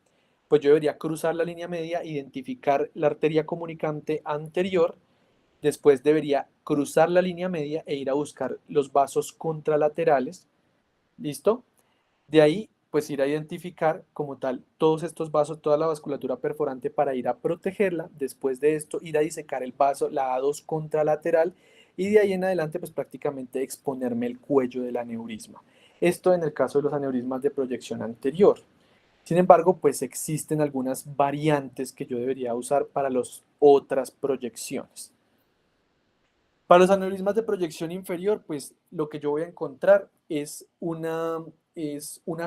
pues yo debería cruzar la línea media, identificar la arteria comunicante anterior, después debería cruzar la línea media e ir a buscar los vasos contralaterales, ¿listo? De ahí, pues ir a identificar como tal todos estos vasos, toda la vasculatura perforante para ir a protegerla. Después de esto, ir a disecar el vaso, la A2 contralateral y de ahí en adelante, pues prácticamente exponerme el cuello del aneurisma. Esto en el caso de los aneurismas de proyección anterior. Sin embargo, pues existen algunas variantes que yo debería usar para las otras proyecciones. Para los aneurismas de proyección inferior, pues lo que yo voy a encontrar es una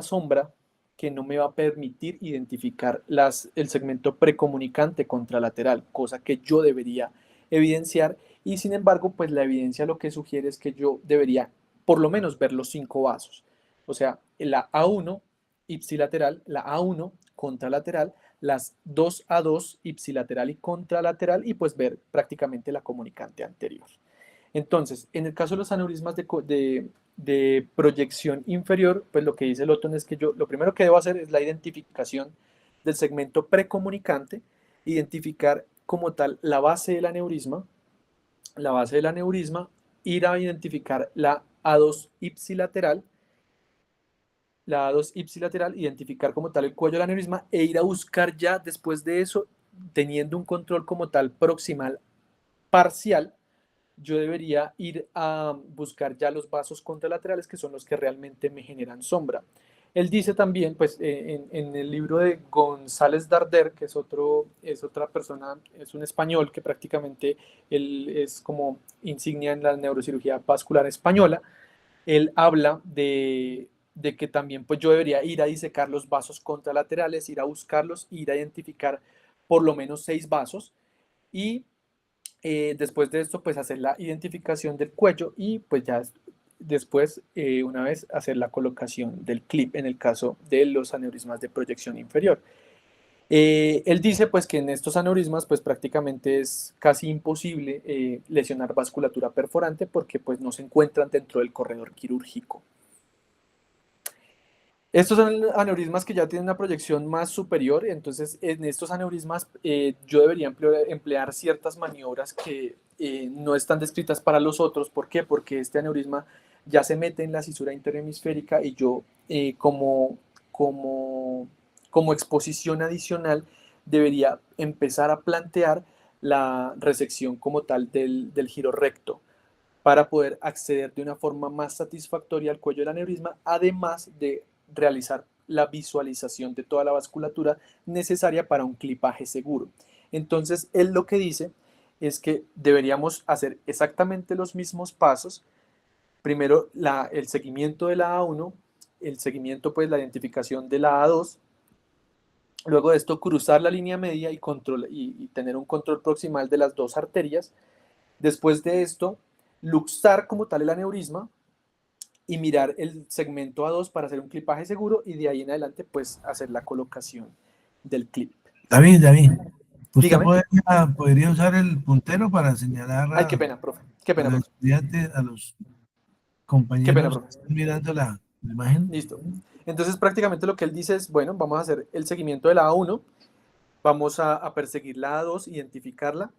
sombra que no me va a permitir identificar el segmento precomunicante contralateral, cosa que yo debería evidenciar. Y sin embargo, pues la evidencia lo que sugiere es que yo debería por lo menos ver los 5 vasos. O sea, la A1 ipsilateral, la A1 contralateral, las 2A2, ipsilateral y contralateral, y pues ver prácticamente la comunicante anterior. Entonces, en el caso de los aneurismas de proyección inferior, pues lo que dice Lotton es que yo lo primero que debo hacer es la identificación del segmento precomunicante, identificar como tal la base del aneurisma, ir a identificar la A2 ipsilateral, identificar como tal el cuello del aneurisma e ir a buscar ya después de eso, teniendo un control como tal proximal parcial, yo debería ir a buscar ya los vasos contralaterales, que son los que realmente me generan sombra. Él dice también, pues en el libro de González Darder, que es otra persona, es un español que prácticamente él es como insignia en la neurocirugía vascular española, él habla de que también pues yo debería ir a disecar los vasos contralaterales, ir a buscarlos, ir a identificar por lo menos 6 vasos y después de esto pues hacer la identificación del cuello y pues ya después una vez hacer la colocación del clip en el caso de los aneurismas de proyección inferior. Él dice pues que en estos aneurismas pues prácticamente es casi imposible lesionar vasculatura perforante porque pues no se encuentran dentro del corredor quirúrgico. Estos son aneurismas que ya tienen una proyección más superior, entonces en estos aneurismas yo debería emplear ciertas maniobras que no están descritas para los otros. ¿Por qué? Porque este aneurisma ya se mete en la cisura interhemisférica y yo como exposición adicional debería empezar a plantear la resección como tal del giro recto para poder acceder de una forma más satisfactoria al cuello del aneurisma, además de realizar la visualización de toda la vasculatura necesaria para un clipaje seguro. Entonces, él lo que dice es que deberíamos hacer exactamente los mismos pasos. Primero, el seguimiento de la A1, el seguimiento, pues la identificación de la A2. Luego de esto, cruzar la línea media y tener un control proximal de las dos arterias. Después de esto, luxar como tal el aneurisma y mirar el segmento A2 para hacer un clipaje seguro y de ahí en adelante pues hacer la colocación del clip. David, David, usted Dígame. podría usar el puntero para señalar Ay, qué pena, profe. Qué a pena, los profe. estudiantes, a los Qué pena, compañeros que profe. están mirando la imagen. Listo. Entonces prácticamente lo que él dice es, bueno, vamos a hacer el seguimiento de la A1, vamos a perseguir la A2, identificarla.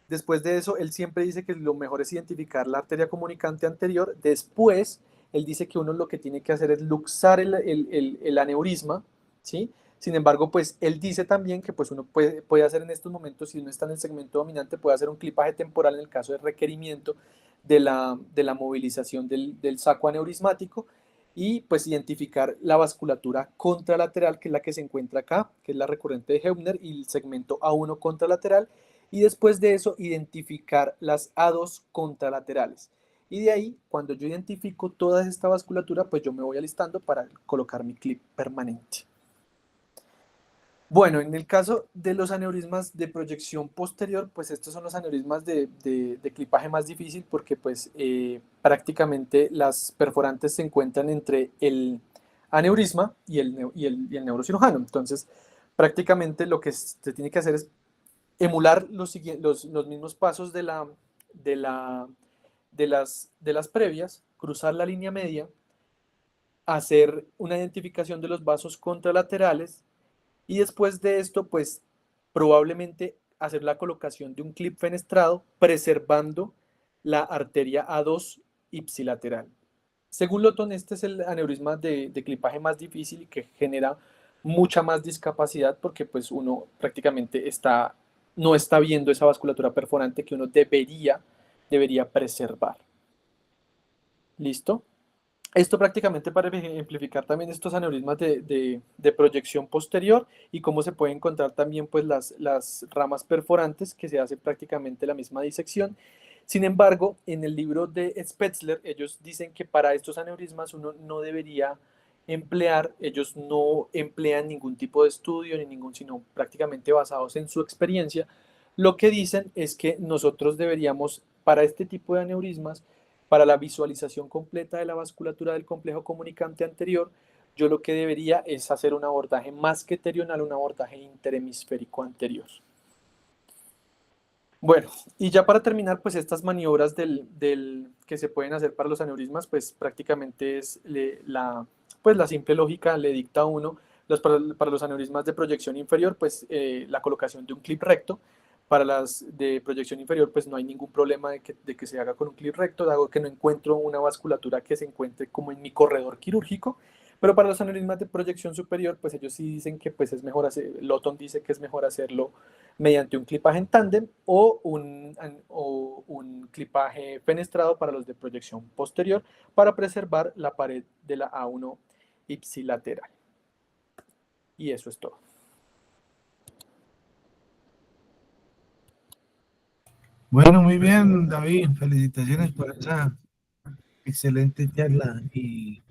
Después de eso, él siempre dice que lo mejor es identificar la arteria comunicante anterior. Después, él dice que uno lo que tiene que hacer es luxar el aneurisma, ¿sí? Sin embargo, pues él dice también que pues uno puede hacer en estos momentos, si uno está en el segmento dominante, puede hacer un clipaje temporal en el caso de requerimiento de la movilización del saco aneurismático y pues identificar la vasculatura contralateral, que es la que se encuentra acá, que es la recurrente de Heubner, y el segmento A1 contralateral, y después de eso identificar las A2 contralaterales. Y de ahí, cuando yo identifico toda esta vasculatura, pues yo me voy alistando para colocar mi clip permanente. Bueno, en el caso de los aneurismas de proyección posterior, pues estos son los aneurismas de clipaje más difícil porque pues prácticamente las perforantes se encuentran entre el aneurisma y el neurocirujano. Entonces, prácticamente lo que se tiene que hacer es emular los mismos pasos de, la, de las previas, cruzar la línea media, hacer una identificación de los vasos contralaterales y después de esto, pues probablemente hacer la colocación de un clip fenestrado preservando la arteria A2 ipsilateral. Según Lotton, este es el aneurisma de clipaje más difícil y que genera mucha más discapacidad porque pues uno prácticamente no está viendo esa vasculatura perforante que uno debería preservar. ¿Listo? Esto prácticamente para ejemplificar también estos aneurismas de proyección posterior y cómo se puede encontrar también pues las ramas perforantes que se hace prácticamente la misma disección. Sin embargo, en el libro de Spetzler, ellos dicen que para estos aneurismas uno no debería ellos no emplean ningún tipo de estudio ni ningún, sino prácticamente basados en su experiencia. Lo que dicen es que nosotros deberíamos, para este tipo de aneurismas, para la visualización completa de la vasculatura del complejo comunicante anterior, yo lo que debería es hacer un abordaje más que terional, un abordaje interhemisférico anterior. Bueno, y ya para terminar, pues estas maniobras que se pueden hacer para los aneurismas, pues prácticamente es pues la simple lógica le dicta a uno, para los aneurismas de proyección inferior, pues la colocación de un clip recto. Para las de proyección inferior, pues no hay ningún problema de que se haga con un clip recto, dado que no encuentro una vasculatura que se encuentre como en mi corredor quirúrgico. Pero para los aneurismas de proyección superior, pues ellos sí dicen que pues es mejor hacer, Lawton dice que es mejor hacerlo mediante un clipaje en tándem o un clipaje fenestrado para los de proyección posterior para preservar la pared de la A1 ipsilateral. Y eso es todo. Bueno, muy bien, David. Felicitaciones por esa excelente charla y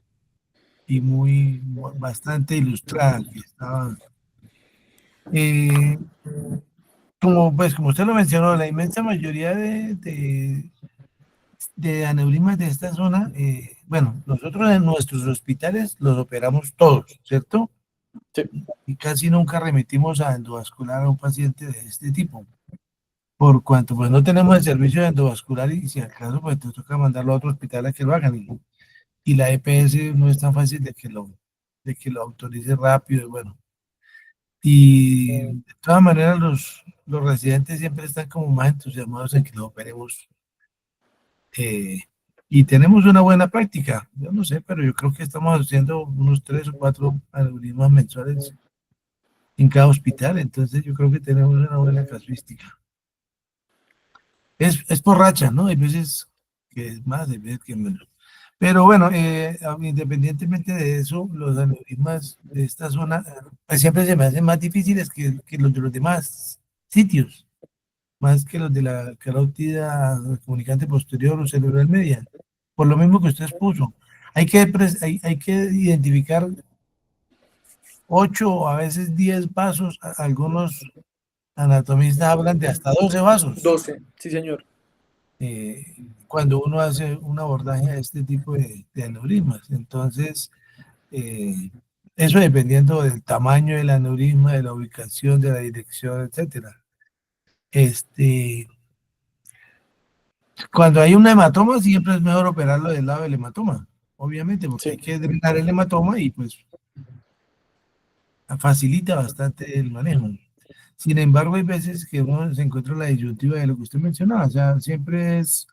bastante ilustrada que estaba. Eh, como usted lo mencionó, la inmensa mayoría de aneurismas de esta zona, bueno, nosotros en nuestros hospitales los operamos todos, ¿cierto? Sí. Y casi nunca remitimos a endovascular a un paciente de este tipo, por cuanto pues no tenemos el servicio de endovascular y si acaso pues te toca mandarlo a otro hospital a que lo hagan y la EPS no es tan fácil de que lo autorice rápido y bueno. Y de todas maneras los residentes siempre están como más entusiasmados en que los operemos eh, y tenemos una buena práctica. Yo no sé, pero yo creo que estamos haciendo unos 3 o 4 aneurismas mensuales en cada hospital, entonces yo creo que tenemos una buena casuística. Es por racha, ¿no? Hay veces que es más, hay veces que es menos. Pero bueno, independientemente de eso, los aneurismas de esta zona pues siempre se me hacen más difíciles que los de los demás sitios, más que los de la carótida comunicante posterior o cerebral media. Por lo mismo que usted expuso, hay que identificar 8 o a veces 10 vasos. Algunos anatomistas hablan de hasta 12 vasos. 12, sí señor. Cuando uno hace un abordaje a este tipo de aneurismas. Entonces, eso dependiendo del tamaño del aneurisma, de la ubicación, de la dirección, etcétera. Cuando hay un hematoma, siempre es mejor operarlo del lado del hematoma, obviamente, porque hay Sí. que drenar el hematoma y pues facilita bastante el manejo. Sin embargo, hay veces que uno se encuentra la disyuntiva de lo que usted mencionaba, o sea, siempre es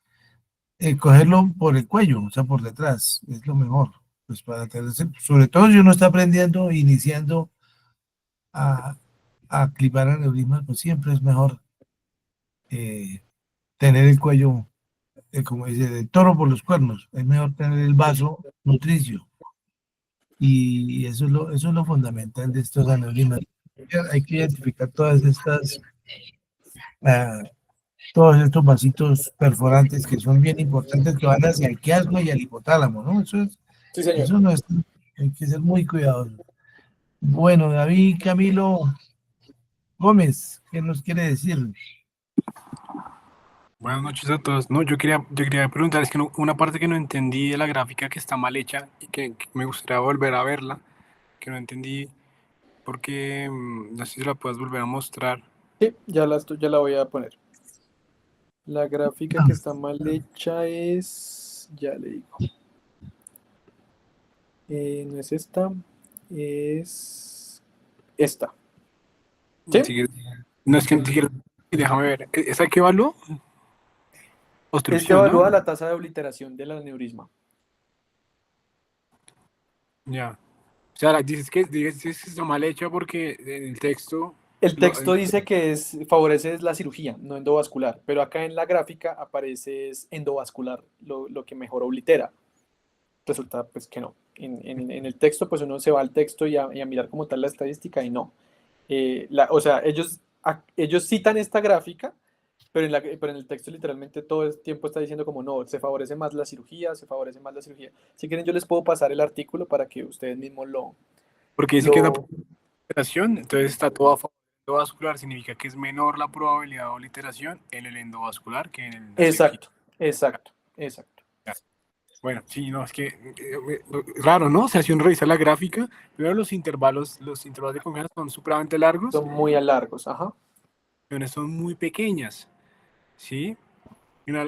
cogerlo por el cuello, o sea, por detrás, es lo mejor, pues para tenerse, sobre todo si uno está aprendiendo, iniciando a, a clipar aneurismas, pues siempre es mejor tener el cuello, como dice, del toro por los cuernos, es mejor tener el vaso nutricio, y eso es lo fundamental de estos aneurismas. Hay que identificar ah, todos estos vasitos perforantes que son bien importantes, que van hacia el quiasma y al hipotálamo, ¿no? Sí señor. Eso no es, hay que ser muy cuidadoso. Bueno, David Camilo Gómez, ¿qué nos quiere decir? Buenas noches a todos. No, yo quería preguntar, es que una parte que no entendí de la gráfica que está mal hecha y que me gustaría volver a verla, que no entendí porque no sé si la puedes volver a mostrar. Sí, ya la voy a poner. La gráfica que está mal hecha ya le digo, no es esta, es esta. ¿Sí? Si quieres- no es que ni siquiera, déjame ver, ¿esa que evalúo? Este Obstrucción, ¿no? evalúa la tasa de obliteración del aneurisma. Ya. O sea, dices que está mal hecha porque en el texto, El lo- texto dice que favorece la cirugía, no endovascular, pero acá en la gráfica aparece endovascular, lo que mejor oblitera. Resulta pues que no. En el texto pues uno se va al texto y a mirar como tal la estadística y no. O sea, ellos citan esta gráfica, pero en el texto literalmente todo el tiempo está diciendo como no, se favorece más la cirugía, se favorece más la cirugía. Si quieren yo les puedo pasar el artículo para que ustedes mismos porque dice que es la lo... obliteración, entonces está todo a favor del endovascular, significa que es menor la probabilidad de obliteración en el endovascular que en la cirugía. Exacto, exacto, exacto. Bueno, sí, no, es que raro, ¿no? O sea, si uno revisa la gráfica, primero los intervalos de confianza son supremamente largos, Son muy a largos, ajá. son muy pequeñas, ¿sí?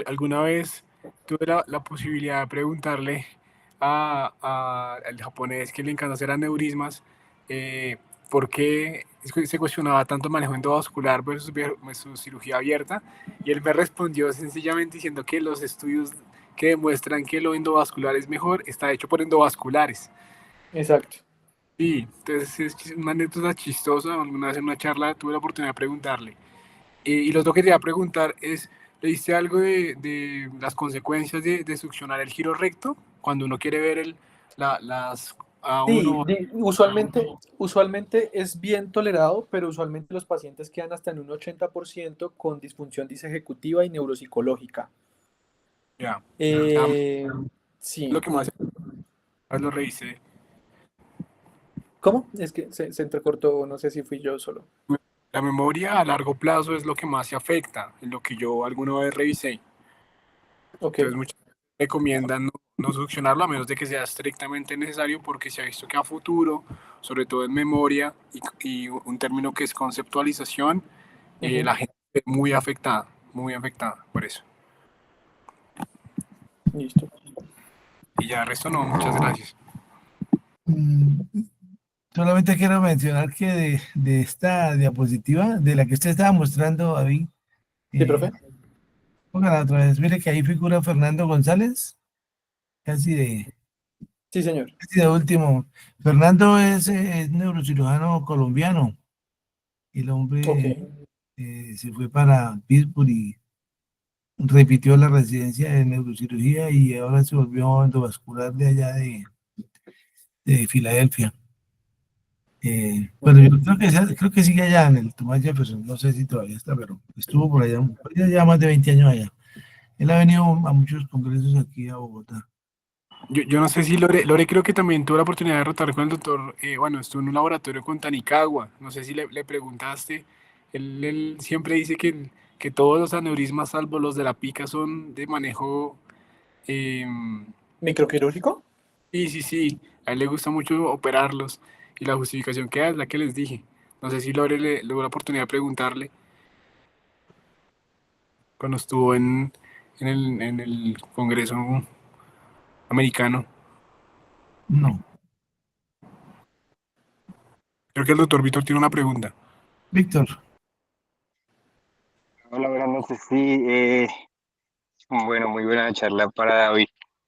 Alguna vez tuve la posibilidad de preguntarle al japonés que le encanta hacer aneurismas, eh, por qué se cuestionaba tanto el manejo endovascular versus cirugía abierta, y él me respondió sencillamente diciendo que los estudios que demuestran que lo endovascular es mejor está hecho por endovasculares. Exacto. Sí, entonces es una anécdota chistosa. Alguna vez en una charla tuve la oportunidad de preguntarle. Y lo otro que te iba a preguntar es, ¿leíste algo de las consecuencias de succionar el giro recto? Cuando uno quiere ver las a Sí, uno. usualmente es bien tolerado, pero usualmente los pacientes quedan hasta en un 80% con disfunción disejecutiva y neuropsicológica. Ya, Eh, lo sí. que más lo revisé. ¿Cómo? Es que se entrecortó, no sé si fui yo solo. La memoria a largo plazo es lo que más se afecta, en lo que yo alguna vez revisé. Ok. Entonces muchos recomiendan no succionarlo a menos de que sea estrictamente necesario, porque se ha visto que a futuro, sobre todo en memoria y un término que es conceptualización, Ujú. la gente es muy afectada por eso. Listo. Y ya el resto no, muchas gracias. Mm, Solamente quiero mencionar que de esta diapositiva, de la que usted estaba mostrando, David, Sí, eh, profe. póngala otra vez. Mire que ahí figura Fernando González, casi de, Sí, señor. casi de último. Fernando es neurocirujano colombiano. El Ok. hombre se fue para Pittsburgh y repitió la residencia de neurocirugía y ahora se volvió endovascular de allá de Filadelfia. Bueno, yo creo que sigue allá en el Thomas Jefferson, no sé si todavía está, pero estuvo por allá ya más de 20 años allá. Él ha venido a muchos congresos aquí a Bogotá. Yo no sé si Lore creo que también tuvo la oportunidad de rotar con el doctor, bueno, estuvo en un laboratorio con Tanicagua, no sé si le preguntaste, él siempre dice que todos los aneurismas, salvo los de la pica, son de manejo. eh, ¿Microquirúrgico? sí, sí, sí, a él le gusta mucho operarlos, y la justificación que da es la que les dije. No sé si Lore le dio la oportunidad de preguntarle cuando estuvo en el Congreso americano. No. Creo que el doctor Víctor tiene una pregunta. Víctor, Hola, buenas noches. Sí, bueno, muy buena charla para David.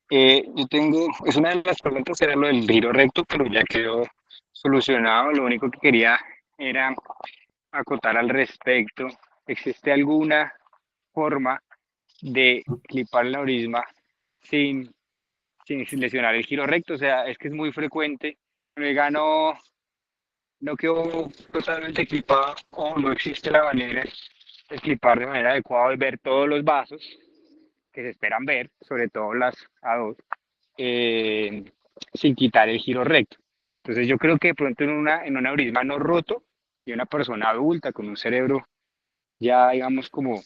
Yo tengo, es una de las preguntas, era lo del giro recto, pero ya quedó solucionado. Lo único que quería era acotar al respecto. ¿Existe alguna forma de clipar el aneurisma sin, sin lesionar el giro recto? O sea, es que es muy frecuente. Me gano, no quedó totalmente clipado o no existe la manera de clipar de manera adecuada y ver todos los vasos que se esperan ver, sobre todo las A2, eh, sin quitar el giro recto. Entonces yo creo que de pronto en un aneurisma no roto y una persona adulta con un cerebro ya digamos como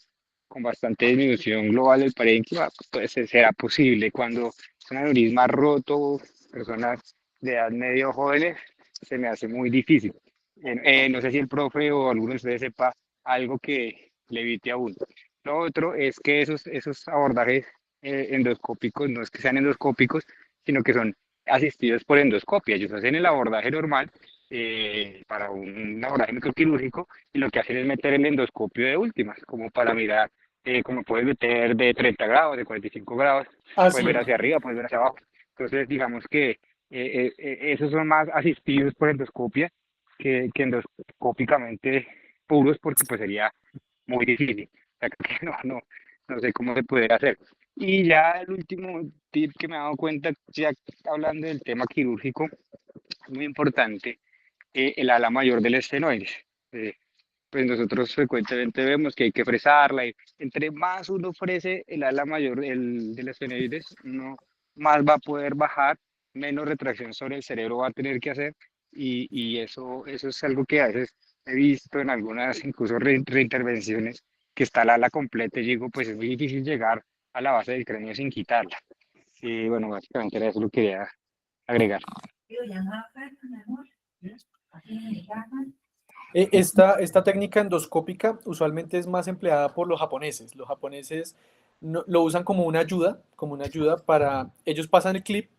con bastante disminución global del parénquima, pues será posible. Cuando es un aneurisma roto, personas de edad medio jóvenes, se me hace muy difícil. No sé si el profe o alguno de ustedes sepa algo que le evite a uno. Lo otro es que esos abordajes endoscópicos no es que sean endoscópicos, sino que son asistidos por endoscopia. Ellos hacen el abordaje normal para un abordaje microquirúrgico y lo que hacen es meter el endoscopio de últimas, como para mirar, como puedes meter de 30 grados, de 45 grados, Ah, puedes sí. ver hacia arriba, puedes ver hacia abajo. Entonces, digamos que esos son más asistidos por endoscopia que endoscópicamente puros, porque pues sería muy difícil. O sea, que no sé cómo se pudiera hacer. Y ya el último tip que me he dado cuenta, ya hablando del tema quirúrgico, muy importante, el ala mayor del estenoides. Eh, pues nosotros frecuentemente vemos que hay que fresarla y entre más uno frese el ala mayor del estenoides, uno más va a poder bajar, menos retracción sobre el cerebro va a tener que hacer y eso es algo que a veces he visto en algunas incluso reintervenciones que está el ala completa y digo, pues es muy difícil llegar a la base del cráneo sin quitarla. Sí, bueno, básicamente era eso lo que quería agregar. Esta técnica endoscópica usualmente es más empleada por los japoneses. Los japoneses lo usan como una ayuda para, ellos pasan el clip,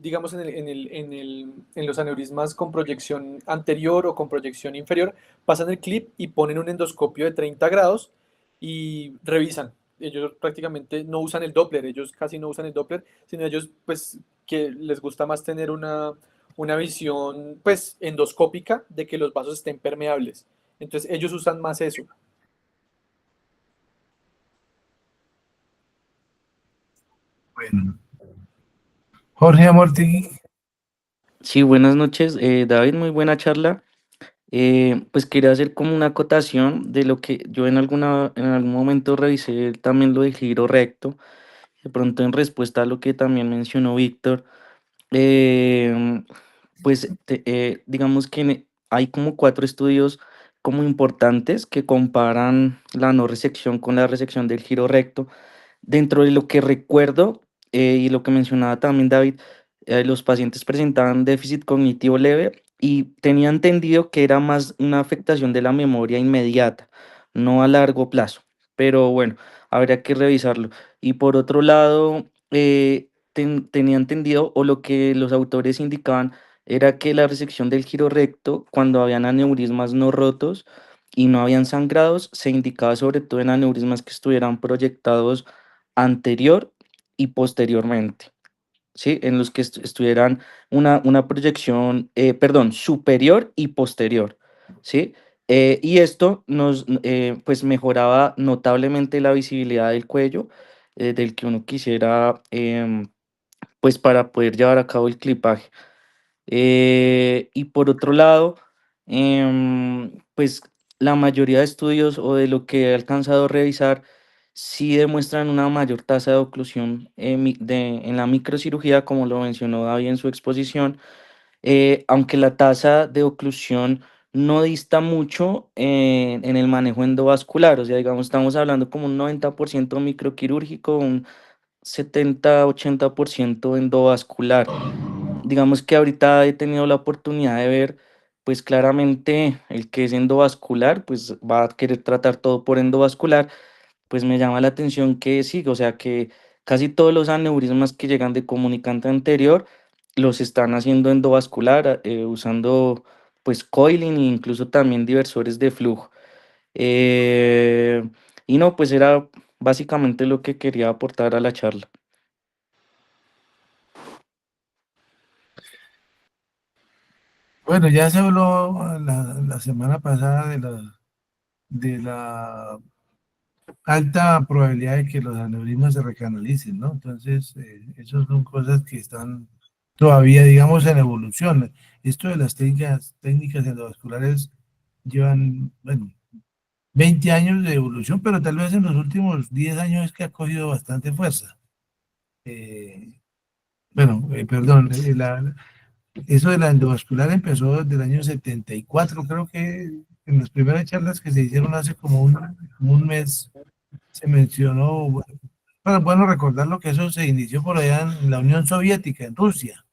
digamos, en los aneurismas con proyección anterior o con proyección inferior, pasan el clip y ponen un endoscopio de 30 grados y revisan. Ellos prácticamente no usan el Doppler, ellos casi no usan el Doppler, sino ellos pues que les gusta más tener una visión pues endoscópica de que los vasos estén permeables. Entonces ellos usan más eso. Bueno, Jorge Amortigui, Sí, buenas noches, David, muy buena charla. Pues quería hacer como una acotación de lo que yo en algún momento revisé también lo del giro recto, de pronto en respuesta a lo que también mencionó Víctor. em, digamos que hay como cuatro estudios como importantes que comparan la no resección con la resección del giro recto. Dentro de lo que recuerdo y lo que mencionaba también David, los pacientes presentaban déficit cognitivo leve y tenía entendido que era más una afectación de la memoria inmediata, no a largo plazo. Pero bueno, habría que revisarlo. Y por otro lado, tenía entendido, o lo que los autores indicaban, era que la resección del giro recto, cuando habían aneurismas no rotos y no habían sangrados, se indicaba sobre todo en aneurismas que estuvieran proyectados anterior y posteriormente, ¿sí? En los que estuvieran una proyección, perdón, superior y posterior, ¿sí? Y esto pues mejoraba notablemente la visibilidad del cuello del que uno quisiera, pues para poder llevar a cabo el clipaje. Y por otro lado, pues la mayoría de estudios o de lo que he alcanzado a revisar sí demuestran una mayor tasa de oclusión en la microcirugía, como lo mencionó David en su exposición, aunque la tasa de oclusión no dista mucho en el manejo endovascular, o sea, digamos, estamos hablando como un 90% microquirúrgico, un 70-80% endovascular. Digamos que ahorita he tenido la oportunidad de ver, pues claramente el que es endovascular, pues va a querer tratar todo por endovascular, pues me llama la atención que sí, o sea que casi todos los aneurismas que llegan de comunicante anterior los están haciendo endovascular, usando pues coiling e incluso también diversores de flujo. Eh, y no, pues era básicamente lo que quería aportar a la charla. bueno, ya se habló la semana pasada de la alta probabilidad de que los aneurismas se recanalicen, ¿no? Entonces, esas son cosas que están todavía, digamos, en evolución. Esto de las técnicas endovasculares llevan, bueno, 20 años de evolución, pero tal vez en los últimos 10 años es que ha cogido bastante fuerza. Eh, perdón, eso de la endovascular empezó desde el año 74, creo que en las primeras charlas que se hicieron hace como un mes se mencionó, bueno, recordarlo que eso se inició por allá en la Unión Soviética, en Rusia,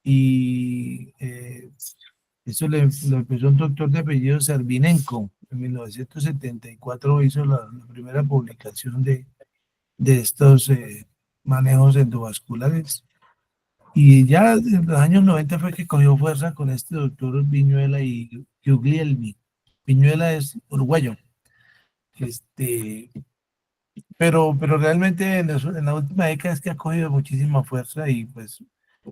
y eso lo empezó un doctor de apellido Servinenko. En 1974 hizo la primera publicación de estos manejos endovasculares. Y ya en los años 90 fue que cogió fuerza con este doctor Viñuela y Guglielmi. Viñuela es uruguayo. Este, pero realmente en la última década es que ha cogido muchísima fuerza y pues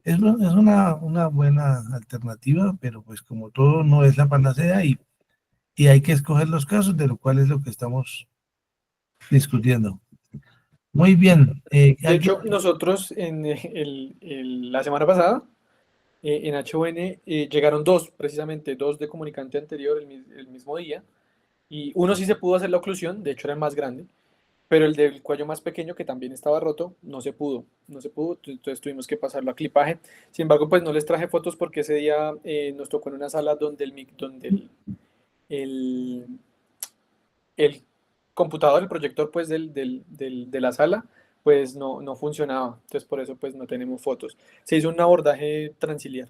es una buena alternativa, pero pues como todo no es la panacea y hay que escoger los casos, de lo cual es lo que estamos discutiendo. Muy bien. De hecho, nosotros la semana pasada en H1N llegaron dos, precisamente dos de comunicante anterior el mismo día, y uno sí se pudo hacer la oclusión, de hecho era el más grande, pero el del cuello más pequeño, que también estaba roto, no se pudo, entonces tuvimos que pasarlo a clipaje. Sin embargo, pues no les traje fotos porque ese día nos tocó en una sala donde el computador, el proyector pues de la sala, pues no funcionaba. Entonces por eso pues no tenemos fotos. Se hizo un abordaje transiliar.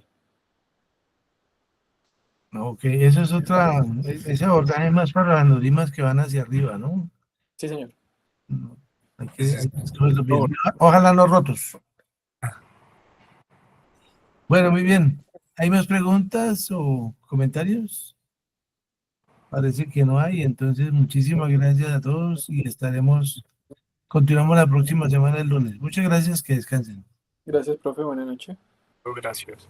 Ok, eso es ese abordaje más para las aneurismas que van hacia arriba, ¿no? Sí, señor. No, hay que escogerlo bien. Ojalá no rotos. Bueno, muy bien. ¿Hay más preguntas o comentarios? Parece que no hay, entonces muchísimas gracias a todos y continuamos la próxima semana el lunes. Muchas gracias, que descansen. Gracias, profe. Buenas noches. Gracias.